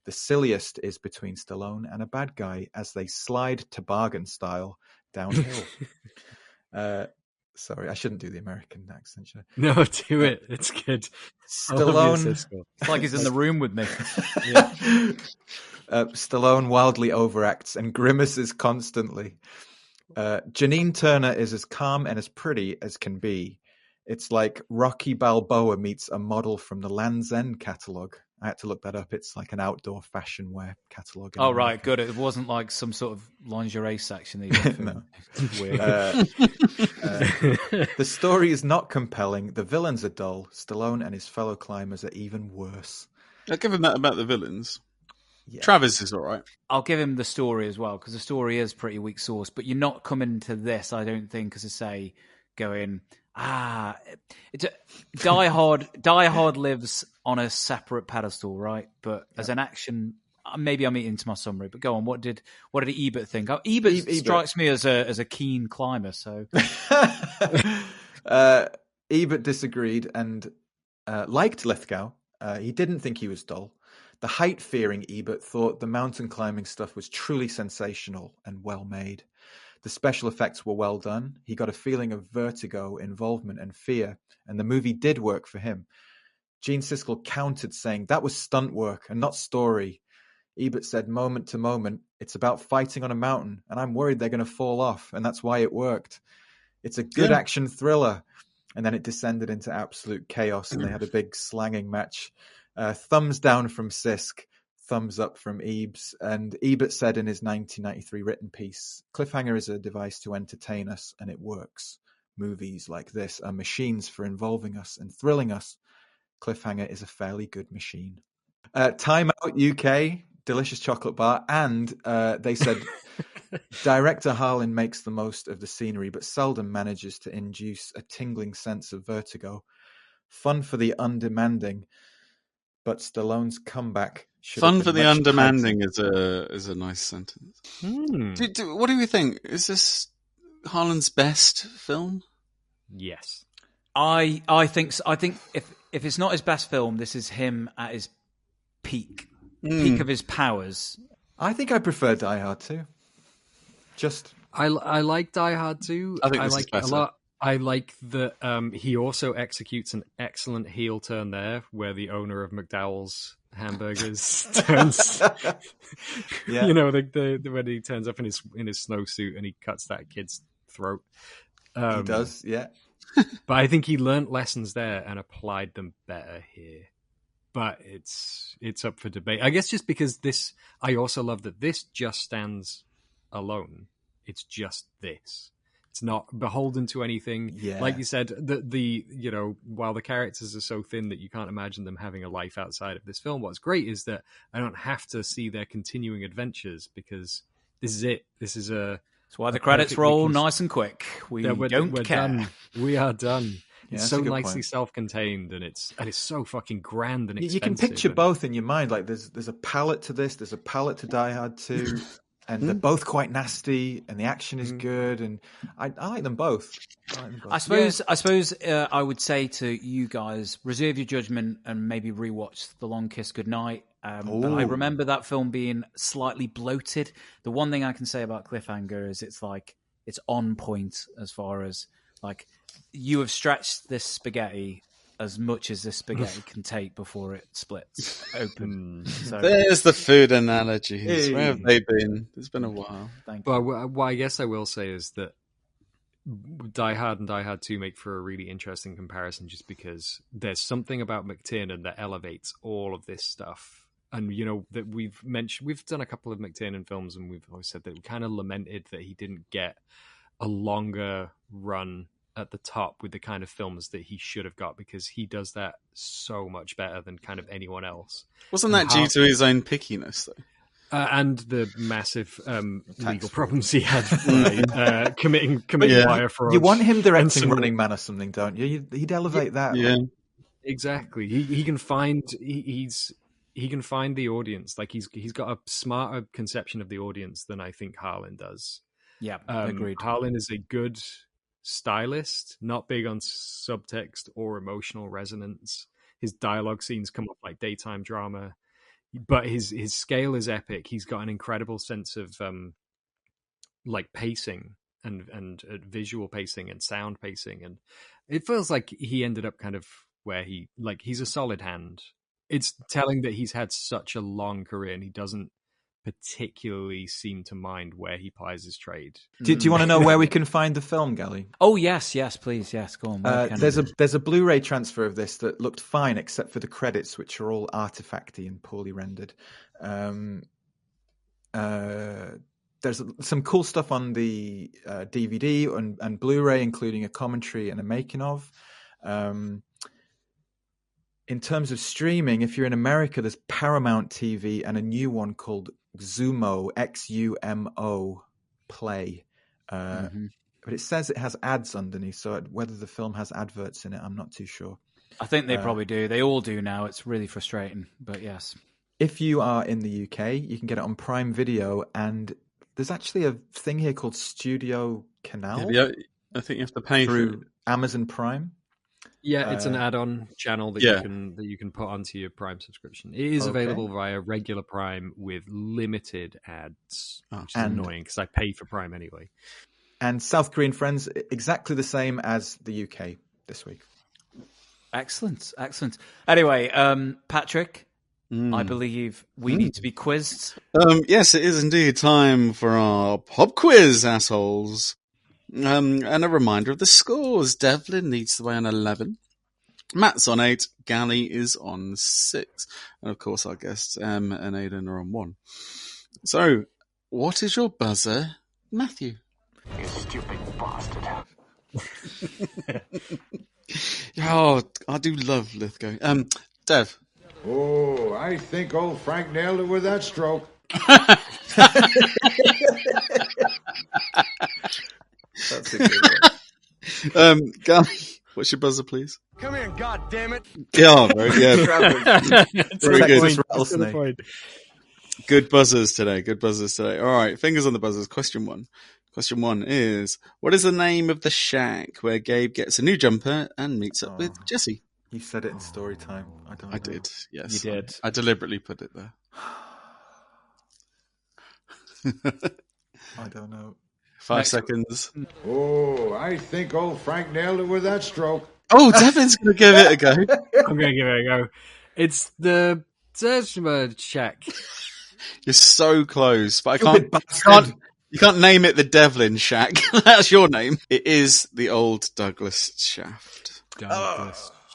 The silliest is between Stallone and a bad guy as they slide toboggan style downhill. Sorry, I shouldn't do the American accent, should I? No, do it. It's good. Stallone. It's like he's in the room with me. Stallone wildly overacts and grimaces constantly. Janine Turner is as calm and as pretty as can be. It's like Rocky Balboa meets a model from the Land's End catalogue. I had to look that up. It's like an outdoor fashion wear catalogue. Oh, right, good. It wasn't like some sort of lingerie section. No. Weird. The story is not compelling. The villains are dull. Stallone and his fellow climbers are even worse. I'll give him that about the villains. Yeah. Travis is all right. I'll give him the story as well because the story is pretty weak sauce. But you're not coming to this, I don't think, as I say, going, it's Die Hard. Die Hard lives on a separate pedestal, right? But as an action, maybe I'm eating into my summary. But go on, what did Ebert think? Ebert strikes me as a keen climber. So Ebert disagreed and liked Lithgow. He didn't think he was dull. The height-fearing Ebert thought the mountain climbing stuff was truly sensational and well-made. The special effects were well done. He got a feeling of vertigo, involvement, and fear, and the movie did work for him. Gene Siskel countered, saying, that was stunt work and not story. Ebert said, moment to moment, it's about fighting on a mountain, and I'm worried they're going to fall off, and that's why it worked. It's a good action thriller. And then it descended into absolute chaos, and they had a big slanging match. Thumbs down from Sisk, thumbs up from Ebbs. And Ebert said in his 1993 written piece, Cliffhanger is a device to entertain us, and it works. Movies like this are machines for involving us and thrilling us. Cliffhanger is a fairly good machine. Time Out UK, delicious chocolate bar. And they said, Director Harlin makes the most of the scenery, but seldom manages to induce a tingling sense of vertigo. Fun for the undemanding, but Stallone's comeback should Fun have for been the much undemanding tighter. is a nice sentence. What do we think? Is this Harlan's best film? Yes. I think so. I think if it's not his best film, this is him at his peak of his powers. I think I prefer Die Hard too. I like Die Hard too. I think this like is better. a lot. I like that he also executes an excellent heel turn there, where the owner of McDowell's hamburgers turns. Yeah. You know, when he turns up in his snowsuit and he cuts that kid's throat. He does, yeah. But I think he learnt lessons there and applied them better here. But it's up for debate. I guess just because I also love that this just stands alone. It's just this. It's not beholden to anything. Yeah. Like you said, the while the characters are so thin that you can't imagine them having a life outside of this film, what's great is that I don't have to see their continuing adventures because this is it. This is That's why the credits roll nice and quick. We're care. Done. We are done. Yeah, It's so nicely self-contained, and it's so fucking grand and expensive. You can picture both in your mind. Like there's a palette to this. There's a palette to Die Hard 2. And they're both quite nasty, and the action is good, and I like them both. I suppose I would say to you guys, reserve your judgment and maybe rewatch The Long Kiss Goodnight. But I remember that film being slightly bloated. The one thing I can say about Cliffhanger is it's on point as far as like you have stretched this spaghetti as much as this spaghetti can take before it splits open. So, there's the food analogies. Where have they been? It's been a while. Thank you. But what I guess I will say is that Die Hard and Die Hard 2 make for a really interesting comparison just because there's something about McTiernan that elevates all of this stuff. And, that we've done a couple of McTiernan films and we've always said that we kind of lamented that he didn't get a longer run at the top with the kind of films that he should have got, because he does that so much better than kind of anyone else. Wasn't that due to his own pickiness, though? And the massive legal problems he had by committing wire fraud. You want him directing Running Man or something, don't you? He'd elevate that. Yeah, exactly. He can find he can find the audience. Like he's got a smarter conception of the audience than I think Harlin does. Yeah, agreed. Harlin is a good stylist, not big on subtext or emotional resonance. His dialogue scenes come off like daytime drama, but his scale is epic. He's got an incredible sense of like pacing and visual pacing and sound pacing, and it feels like he ended up kind of where he's a solid hand. It's telling that he's had such a long career and he doesn't particularly seem to mind where he plies his trade. Do you want to know where we can find the film, Gally? Oh yes, please, yes. Go on. There's a Blu-ray transfer of this that looked fine, except for the credits, which are all artifacty and poorly rendered. There's some cool stuff on the DVD and Blu-ray, including a commentary and a making of. In terms of streaming, if you're in America, there's Paramount TV and a new one called Xumo, Xumo Play. But it says it has ads underneath, so whether the film has adverts in it, I'm not too sure. I think they probably do. They all do now. It's really frustrating, but yes. If you are in the UK, you can get it on Prime Video, and there's actually a thing here called Studio Canal. Yeah, I think you have to pay through Amazon Prime. Yeah, it's an add-on channel that you can put onto your Prime subscription. It is available via regular Prime with limited ads, which is annoying because I pay for Prime anyway. And South Korean friends, exactly the same as the UK this week. Excellent. Anyway, Patrick, I believe we need to be quizzed. Yes, it is indeed time for our pop quiz, assholes. And a reminder of the scores. Devlin leads the way on 11. Matt's on 8. Gally is on 6. And of course our guests, Em and Aidan, are on 1. So, what is your buzzer, Matthew? You stupid bastard. Oh, I do love Lithgow. Dev. Oh, I think old Frank nailed it with that stroke. That's a good one. Gally, what's your buzzer, please? Come here, goddammit. Yeah, very good. Rattlesnake. Good buzzers today. All right, fingers on the buzzers. Question 1. Question 1 is, what is the name of the shack where Gabe gets a new jumper and meets up with Jessie? You said it in story time. I did, yes. You did. I deliberately put it there. I don't know. 5 seconds. Oh, I think old Frank nailed it with that stroke. Oh, Devin's going to give it a go. I'm going to give it a go. It's the Zeshma shack. You're so close, but you can't name it the Devlin shack. That's your name. It is the old Douglas shaft.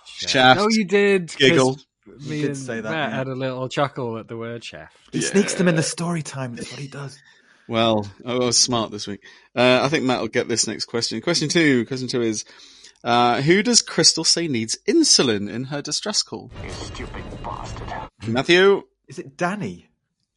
Shaft. Oh, you did. Giggle. Me did say that. Matt had a little chuckle at the word shaft. He sneaks them in the story time. That's what he does. Well, I was smart this week. I think Matt will get this next question. Question 2 is, who does Crystal say needs insulin in her distress call? You stupid bastard. Matthew? Is it Danny?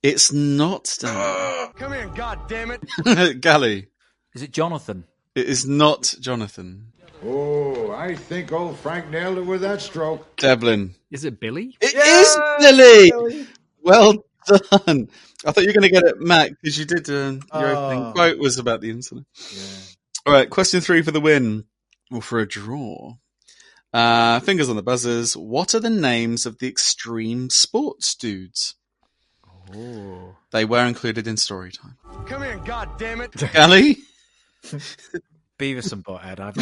It's not Danny. Come here, goddammit. Gally? Is it Jonathan? It is not Jonathan. Oh, I think old Frank nailed it with that stroke. Devlin? Is it Billy? It is Billy! Well done. I thought you were going to get it, Matt, because you did your opening quote was about the incident. Yeah. All right, question 3 for the win, or for a draw. Fingers on the buzzers. What are the names of the extreme sports dudes? Oh. They were included in story time. Come here, goddammit. Gally? Beavis and Butthead. I've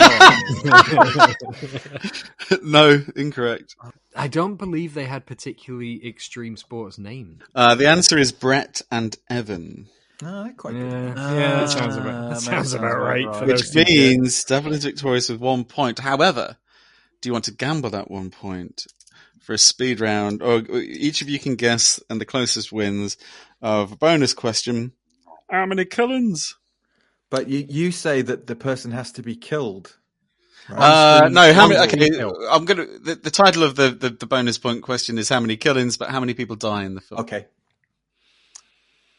No, incorrect. I don't believe they had particularly extreme sports names. The answer is Brett and Evan. No, they're quite good. Yeah, that sounds about right. For Which means Devlin is victorious with 1 point. However, do you want to gamble that 1 point for a speed round? Or each of you can guess, and the closest wins of a bonus question. How many killings? But you say that the person has to be killed. No, how many? One Okay, kill. I'm gonna. The title of the bonus point question is how many killings, but how many people die in the film? Okay.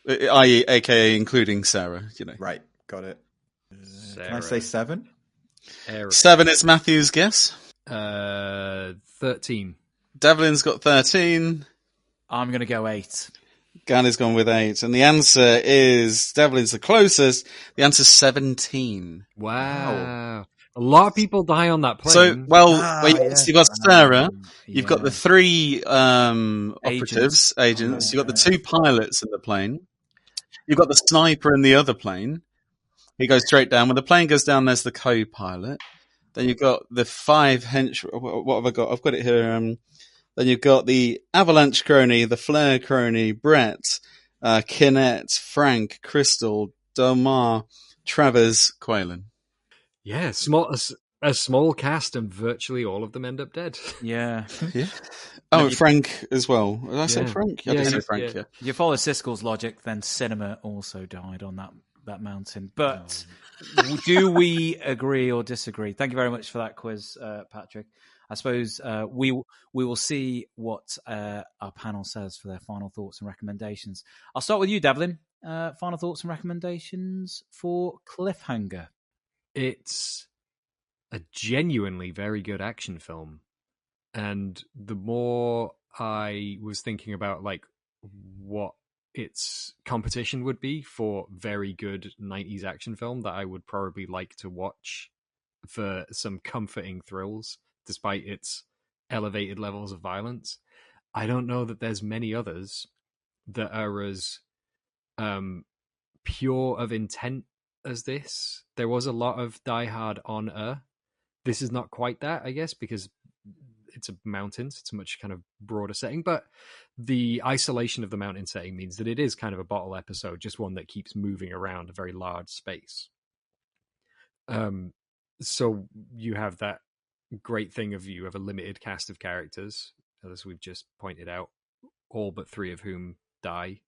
I.e., aka including Sarah. You know, Right. Got it. Sarah. Can I say 7? Eric. 7 is Matthew's guess. 13. Devlin's got 13. I'm going to go 8. Garner's gone with 8. And the answer is, Devlin's the closest. The answer's 17. Wow. A lot of people die on that plane. So, you've got Sarah, you've got the 3 operatives, agents, you've got the 2 pilots in the plane, you've got the sniper in the other plane. He goes straight down. When the plane goes down, there's the co-pilot. Then you've got the 5 what have I got? I've got it here. Then you've got the Avalanche crony, the Flare crony, Brett, Kinnett, Frank, Crystal, Domar, Travers, Qualen. Yeah, a small cast, and virtually all of them end up dead. Yeah. Yeah. Oh, Frank as well. Did I say Frank? I did say Frank, yeah. You follow Siskel's logic, then Cinema also died on that mountain. But do we agree or disagree? Thank you very much for that quiz, Patrick. I suppose we will see what our panel says for their final thoughts and recommendations. I'll start with you, Devlin. Final thoughts and recommendations for Cliffhanger. It's a genuinely very good action film. And the more I was thinking about like what its competition would be for very good 90s action film that I would probably like to watch for some comforting thrills, despite its elevated levels of violence, I don't know that there's many others that are as pure of intent as this. There was a lot of Die Hard on Earth. This is not quite that, I guess, because it's a mountains. It's a much kind of broader setting, but the isolation of the mountain setting means that it is kind of a bottle episode, just one that keeps moving around a very large space. So you have that great thing of you have a limited cast of characters, as we've just pointed out, all but 3 of whom die,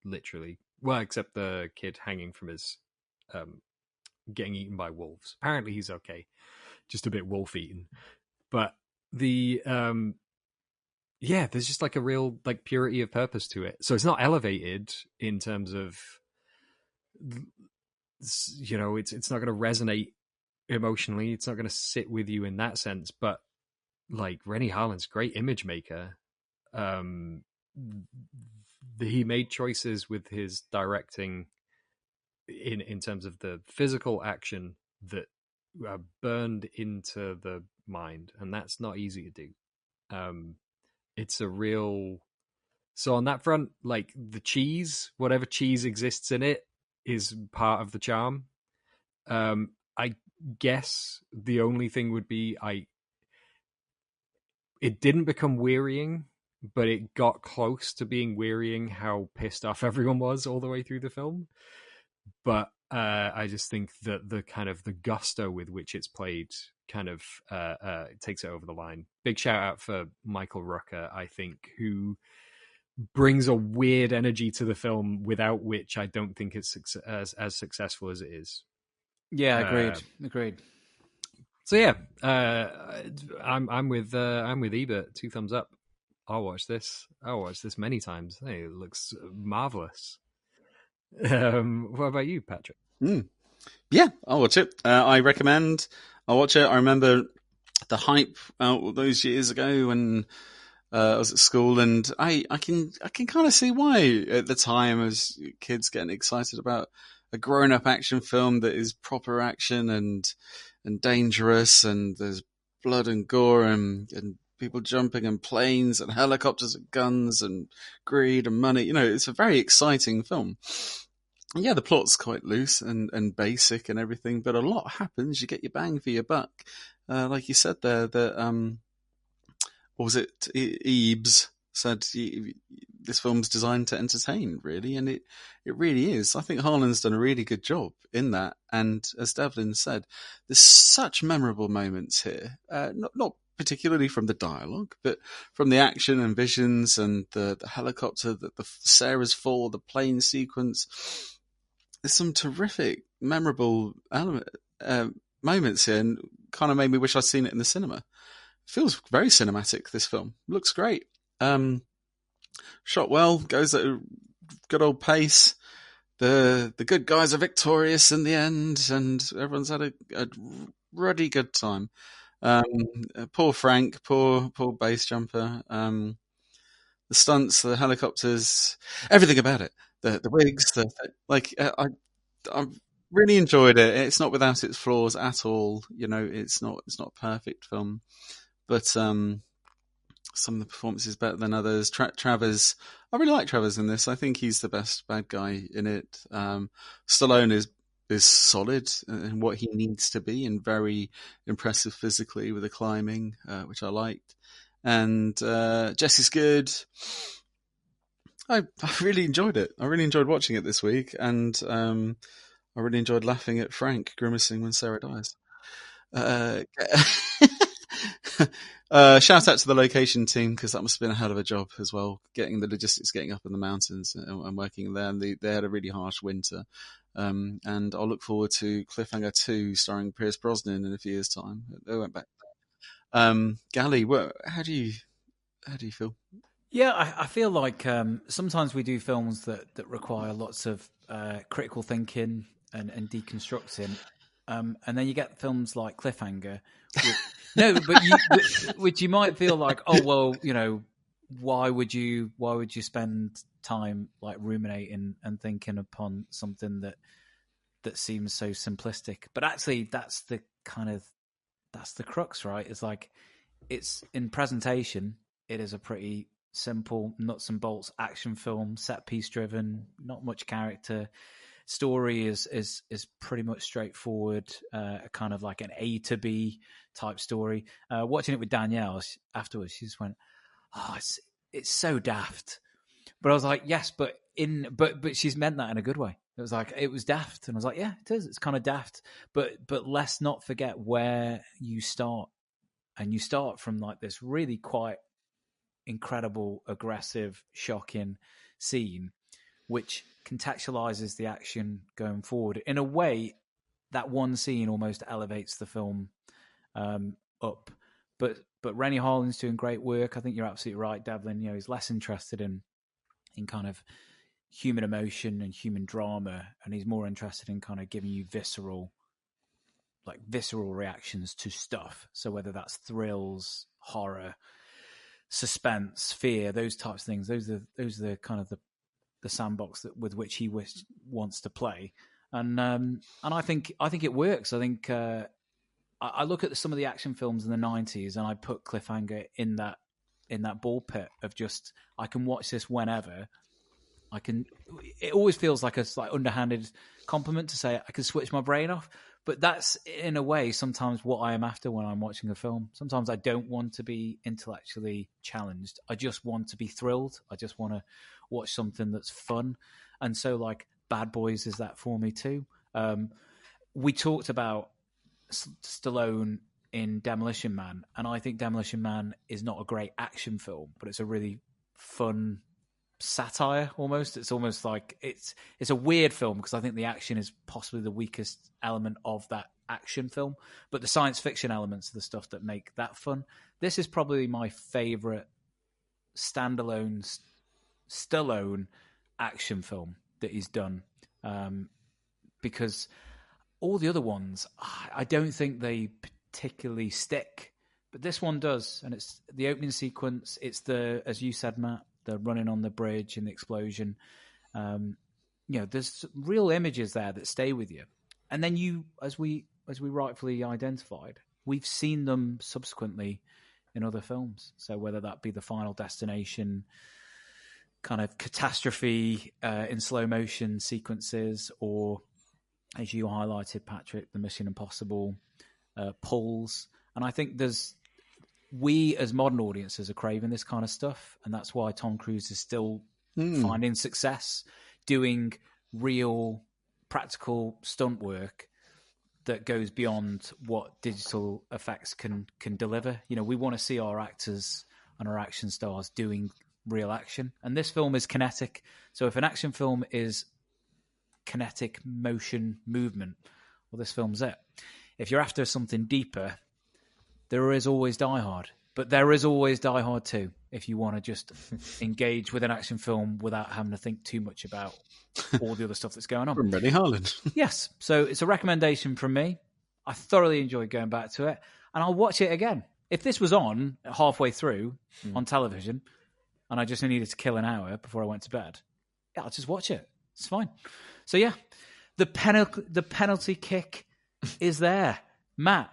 literally. Well, except the kid hanging from his getting eaten by wolves. Apparently he's okay, just a bit wolf eaten. But the there's just like a real like purity of purpose to it. So it's not elevated in terms of, you know, it's not going to resonate emotionally. It's not going to sit with you in that sense. But like Renny Harlin's great image maker. He made choices with his directing in terms of the physical action that are burned into the mind, and that's not easy to do. It's a real... So on that front, like the cheese, whatever cheese exists in it is part of the charm. I guess the only thing would be it didn't become wearying, but it got close to being wearying how pissed off everyone was all the way through the film. But I just think that the kind of the gusto with which it's played kind of takes it over the line. Big shout out for Michael Rooker, I think, who brings a weird energy to the film without which I don't think it's as successful as it is. Yeah, agreed. So yeah, I'm with Ebert. 2 thumbs up. I'll watch this many times. Hey, it looks marvelous. What about you, Patrick? Yeah, I'll watch it. I recommend I'll watch it. I remember the hype those years ago when I was at school, and I can kind of see why at the time as kids getting excited about a grown-up action film that is proper action and dangerous, and there's blood and gore and people jumping and planes and helicopters and guns and greed and money. You know, it's a very exciting film. Yeah, the plot's quite loose and basic and everything, but a lot happens. You get your bang for your buck. Like you said there, that what was it? Ebbs said this film's designed to entertain, really, and it really is. I think Harlan's done a really good job in that. And as Devlin said, there's such memorable moments here. Not particularly from the dialogue, but from the action and visions and the helicopter, the Sarah's fall, the plane sequence. There's some terrific, memorable moments here. And kind of made me wish I'd seen it in the cinema. It feels very cinematic, this film. Looks great. Shot well, goes at a good old pace. The good guys are victorious in the end, and everyone's had a ruddy good time. Poor Frank, poor base jumper. The stunts, the helicopters, everything about it. The wigs, I really enjoyed it. It's not without its flaws at all. It's not a perfect film, but some of the performances better than others. Travers, I really like Travers in this. I think he's the best bad guy in it. Stallone is solid in what he needs to be, and very impressive physically with the climbing, which I liked. And Jessie's good. I really enjoyed it. I really enjoyed watching it this week, and I really enjoyed laughing at Frank grimacing when Sarah dies. Shout out to the location team, because that must have been a hell of a job as well, getting the logistics, getting up in the mountains and working there. And they had a really harsh winter. And I'll look forward to Cliffhanger 2 starring Pierce Brosnan in a few years' time. They went back. Gally, how do you feel? Yeah, I feel like sometimes we do films that require lots of critical thinking and deconstructing, and then you get films like Cliffhanger. Which you might feel like, oh well, why would you spend time like ruminating and thinking upon something that seems so simplistic? But actually, that's the crux, right? It's like, it's in presentation, it is a pretty simple nuts and bolts action film, set piece driven, not much character. Story is pretty much straightforward, kind of like an A to B type story. Watching it with Danielle afterwards, she just went, "Oh, it's so daft." But I was like, "Yes, but she's meant that in a good way." It was like, it was daft, and I was like, "Yeah, it is. It's kind of daft." But let's not forget where you start, and you start from like this really quite incredible, aggressive, shocking scene, which contextualizes the action going forward in a way that one scene almost elevates the film up. But Renny Harlin's doing great work. I think you're absolutely right, Devlin. He's less interested in kind of human emotion and human drama, and he's more interested in kind of giving you visceral reactions to stuff. So whether that's thrills, horror, suspense, fear, those types of things, those are the kind of the sandbox with which he wants to play, and I think it works. I think I look at some of the action films in the 90s, and I put Cliffhanger in that ball pit of just, I can watch this whenever. It always feels like a slight underhanded compliment to say I can switch my brain off, but that's in a way sometimes what I am after when I'm watching a film. Sometimes I don't want to be intellectually challenged. I just want to be thrilled. I just want to watch something that's fun. And so like Bad Boys is that for me too. We talked about Stallone in Demolition Man, and I think Demolition Man is not a great action film, but it's a really fun satire almost. It's almost like it's a weird film, because I think the action is possibly the weakest element of that action film, but the science fiction elements are the stuff that make that fun. This is probably my favorite standalone Stallone action film that he's done, because all the other ones, I don't think they particularly stick, but this one does. And it's the opening sequence. It's as you said, Matt, the running on the bridge and the explosion. There's real images there that stay with you. And then as we rightfully identified, we've seen them subsequently in other films. So whether that be the Final Destination kind of catastrophe in slow motion sequences, or as you highlighted, Patrick, the Mission Impossible pulls. And I think we as modern audiences are craving this kind of stuff, and that's why Tom Cruise is still finding success doing real practical stunt work that goes beyond what digital effects can deliver. We want to see our actors and our action stars doing real action, and this film is kinetic. So if an action film is kinetic motion movement, well, this film's it. If you're after something deeper, there is always Die Hard. But there is always Die Hard 2 if you want to just engage with an action film without having to think too much about all the other stuff that's going on. From Renny Harlin. Yes. So it's a recommendation from me. I thoroughly enjoyed going back to it, and I'll watch it again. If this was on halfway through on television and I just needed to kill an hour before I went to bed, yeah, I'll just watch it. It's fine. So yeah, the penalty kick is there. Matt,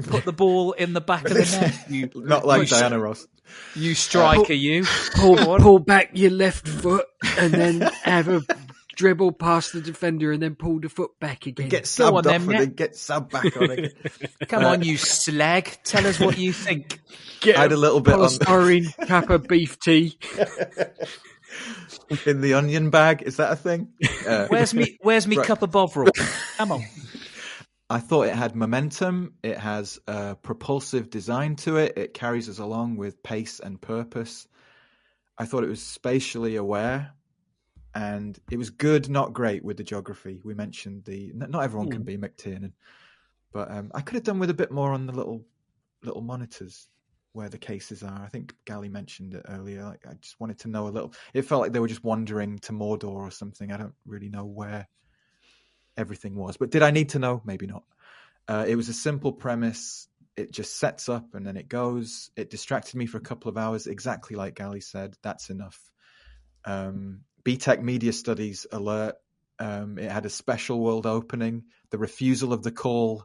put the ball in the back of the net. You, Not like Diana Ross. You striker, you. Pull back your left foot and then have a dribble past the defender and then pull the foot back again. Get subbed off and then get subbed back on again. Come on, you slag. Tell us what you think. I had a little bit on polystyrene cup of beef tea. In the onion bag. Is that a thing? Where's me cup of Bovril? Come on. I thought it had momentum. It has a propulsive design to it. It carries us along with pace and purpose. I thought it was spatially aware, and it was good, not great, with the geography. We mentioned not everyone can be McTiernan, but I could have done with a bit more on the little monitors where the cases are. I think Gally mentioned it earlier. Like, I just wanted to know a little. It felt like they were just wandering to Mordor or something. I don't really know where everything was, but did I need to know? Maybe not. It was a simple premise. It just sets up and then it goes. It distracted me for a couple of hours, exactly like Gally said. That's enough. BTEC Media Studies alert. It had a special world opening, the refusal of the call,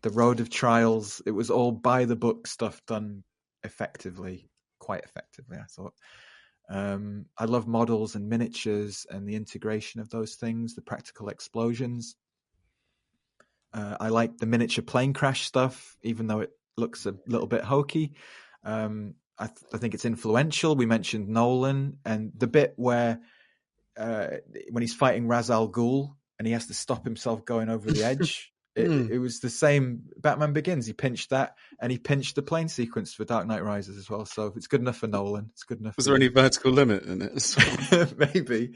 the road of trials. It was all by the book stuff done effectively, quite effectively, I thought. I love models and miniatures and the integration of those things, the practical explosions. I like the miniature plane crash stuff, even though it looks a little bit hokey. I think it's influential. We mentioned Nolan, and the bit where when he's fighting Ra's al Ghul and he has to stop himself going over the edge. It was the same. Batman Begins. He pinched that, and he pinched the plane sequence for Dark Knight Rises as well. So if it's good enough for Nolan, it's good enough. Was there any vertical limit in it as well? Maybe.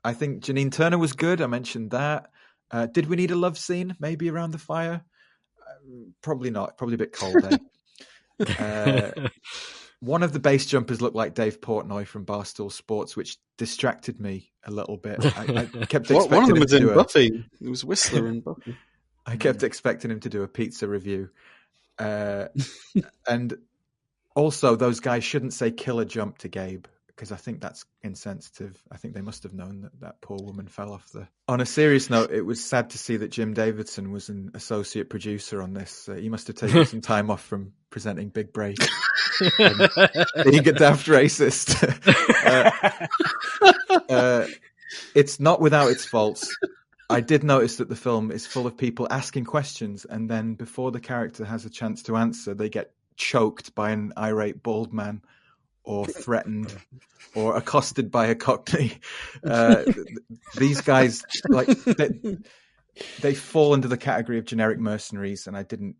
I think Janine Turner was good. I mentioned that. Did we need a love scene? Maybe around the fire? Probably not. Probably a bit cold. One of the base jumpers looked like Dave Portnoy from Barstool Sports, which distracted me a little bit. I kept expecting one of them was him to in Buffy. It was Whistler in Buffy. I kept expecting him to do a pizza review. And also, those guys shouldn't say killer jump to Gabe, because I think that's insensitive. I think they must have known that poor woman fell off the... On a serious note, it was sad to see that Jim Davidson was an associate producer on this. He must have taken some time off from presenting Big Break. Being a daft racist. It's not without its faults. I did notice that the film is full of people asking questions, and then before the character has a chance to answer, they get choked by an irate bald man, or threatened, or accosted by a cockney. These guys, like, they fall under the category of generic mercenaries, and I didn't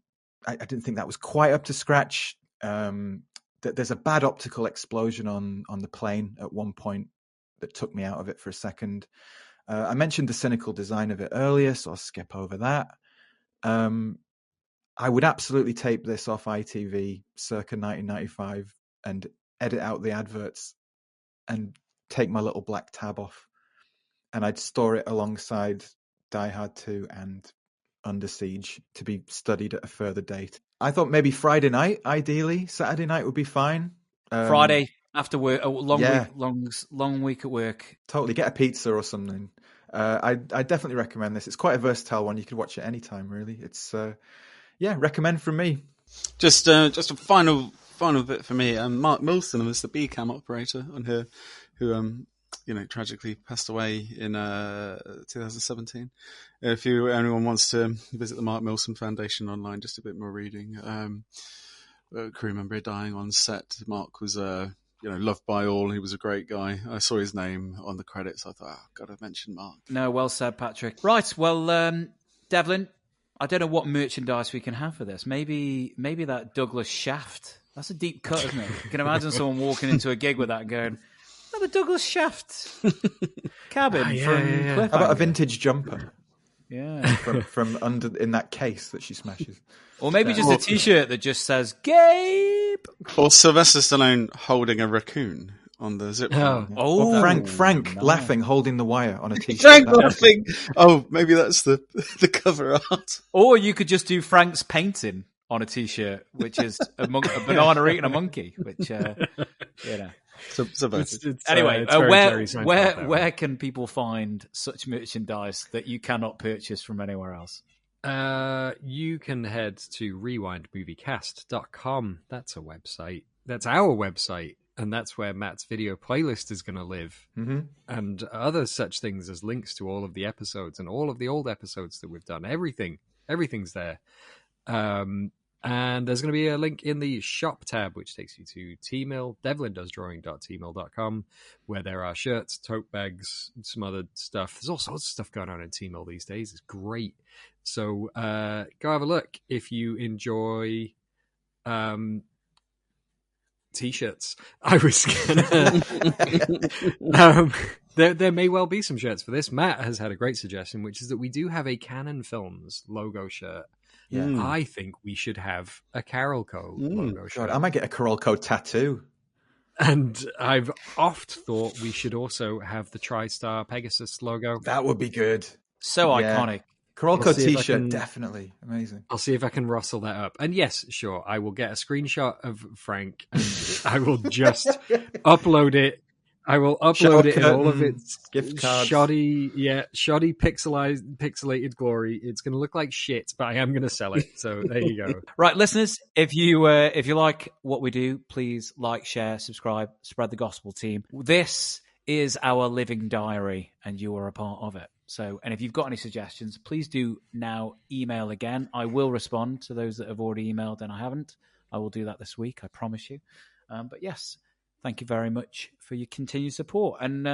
think that was quite up to scratch. There's a bad optical explosion on the plane at one point that took me out of it for a second. I mentioned the cynical design of it earlier, so I'll skip over that. I would absolutely tape this off ITV circa 1995 and edit out the adverts and take my little black tab off, and I'd store it alongside Die Hard 2 and Under Siege to be studied at a further date. I thought maybe Friday night, ideally. Saturday night would be fine. Friday after work, a long week at work. Totally, get a pizza or something. I definitely recommend this. It's quite a versatile one. You could watch it anytime, really. It's recommend from me. Just a final bit for me. Mark Milson was the B-cam operator on here, who tragically passed away in 2017. If anyone wants to visit the Mark Milson Foundation online, just a bit more reading. A crew member dying on set. Mark was loved by all. He was a great guy. I saw his name on the credits. I thought, got to mention Mark. No, well said, Patrick. Right, well, Devlin, I don't know what merchandise we can have for this. Maybe that Douglas shaft. That's a deep cut, isn't it? You can imagine someone walking into a gig with that and going, the Douglas shaft cabin from Cliffhanger. How about a vintage jumper? Yeah. from under in that case that she smashes. Or maybe just a T-shirt that just says Gabe. Or Sylvester Stallone holding a raccoon on the zip line. Or Frank laughing, holding the wire on a T-shirt. Frank laughing. Oh, maybe that's the cover art. Or you could just do Frank's painting on a T-shirt, which is a banana eating a monkey, which, you know. Anyway, where can people find such merchandise that you cannot purchase from anywhere else? You can head to rewindmoviecast.com. That's a website. That's our website. And that's where Matt's video playlist is going to live. Mm-hmm. And other such things as links to all of the episodes and all of the old episodes that we've done. Everything's there. And there's going to be a link in the shop tab, which takes you to T-Mill, devlindoesdrawing.tmill.com, where there are shirts, tote bags, some other stuff. There's all sorts of stuff going on in T-Mill these days. It's great. So go have a look if you enjoy T-shirts. I was gonna... there may well be some shirts for this. Matt has had a great suggestion, which is that we do have a Canon Films logo shirt. Yeah. I think we should have a Carol Co. logo shirt. God, I might get a Carol Co. tattoo. And I've oft thought we should also have the TriStar Pegasus logo. That would be good. So iconic. Carol Co. T-shirt, definitely. Amazing. I'll see if I can rustle that up. And yes, sure, I will get a screenshot of Frank and I will just upload it. I will upload it in all of its gift cards. shoddy pixelated glory. It's going to look like shit, but I am going to sell it. So there you go. Right, listeners, if you like what we do, please like, share, subscribe, spread the gospel, team. This is our living diary, and you are a part of it. So, and if you've got any suggestions, please do now email again. I will respond to those that have already emailed and I haven't. I will do that this week, I promise you. But yes. Thank you very much for your continued support. And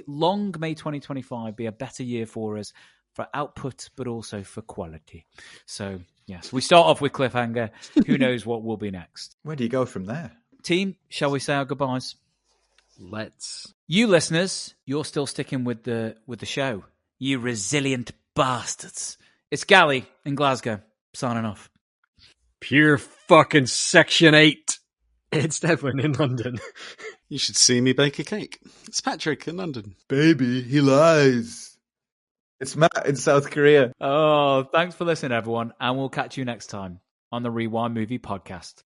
long may 2025 be a better year for us for output, but also for quality. So, yes, we start off with Cliffhanger. Who knows what will be next? Where do you go from there? Team, shall we say our goodbyes? Let's. You listeners, you're still sticking with the show. You resilient bastards. It's Gally in Glasgow, signing off. Pure fucking Section 8. It's Devlin in London. You should see me bake a cake. It's Patrick in London. Baby, he lies. It's Matt in South Korea. Oh, thanks for listening, everyone. And we'll catch you next time on the Rewind Movie Podcast.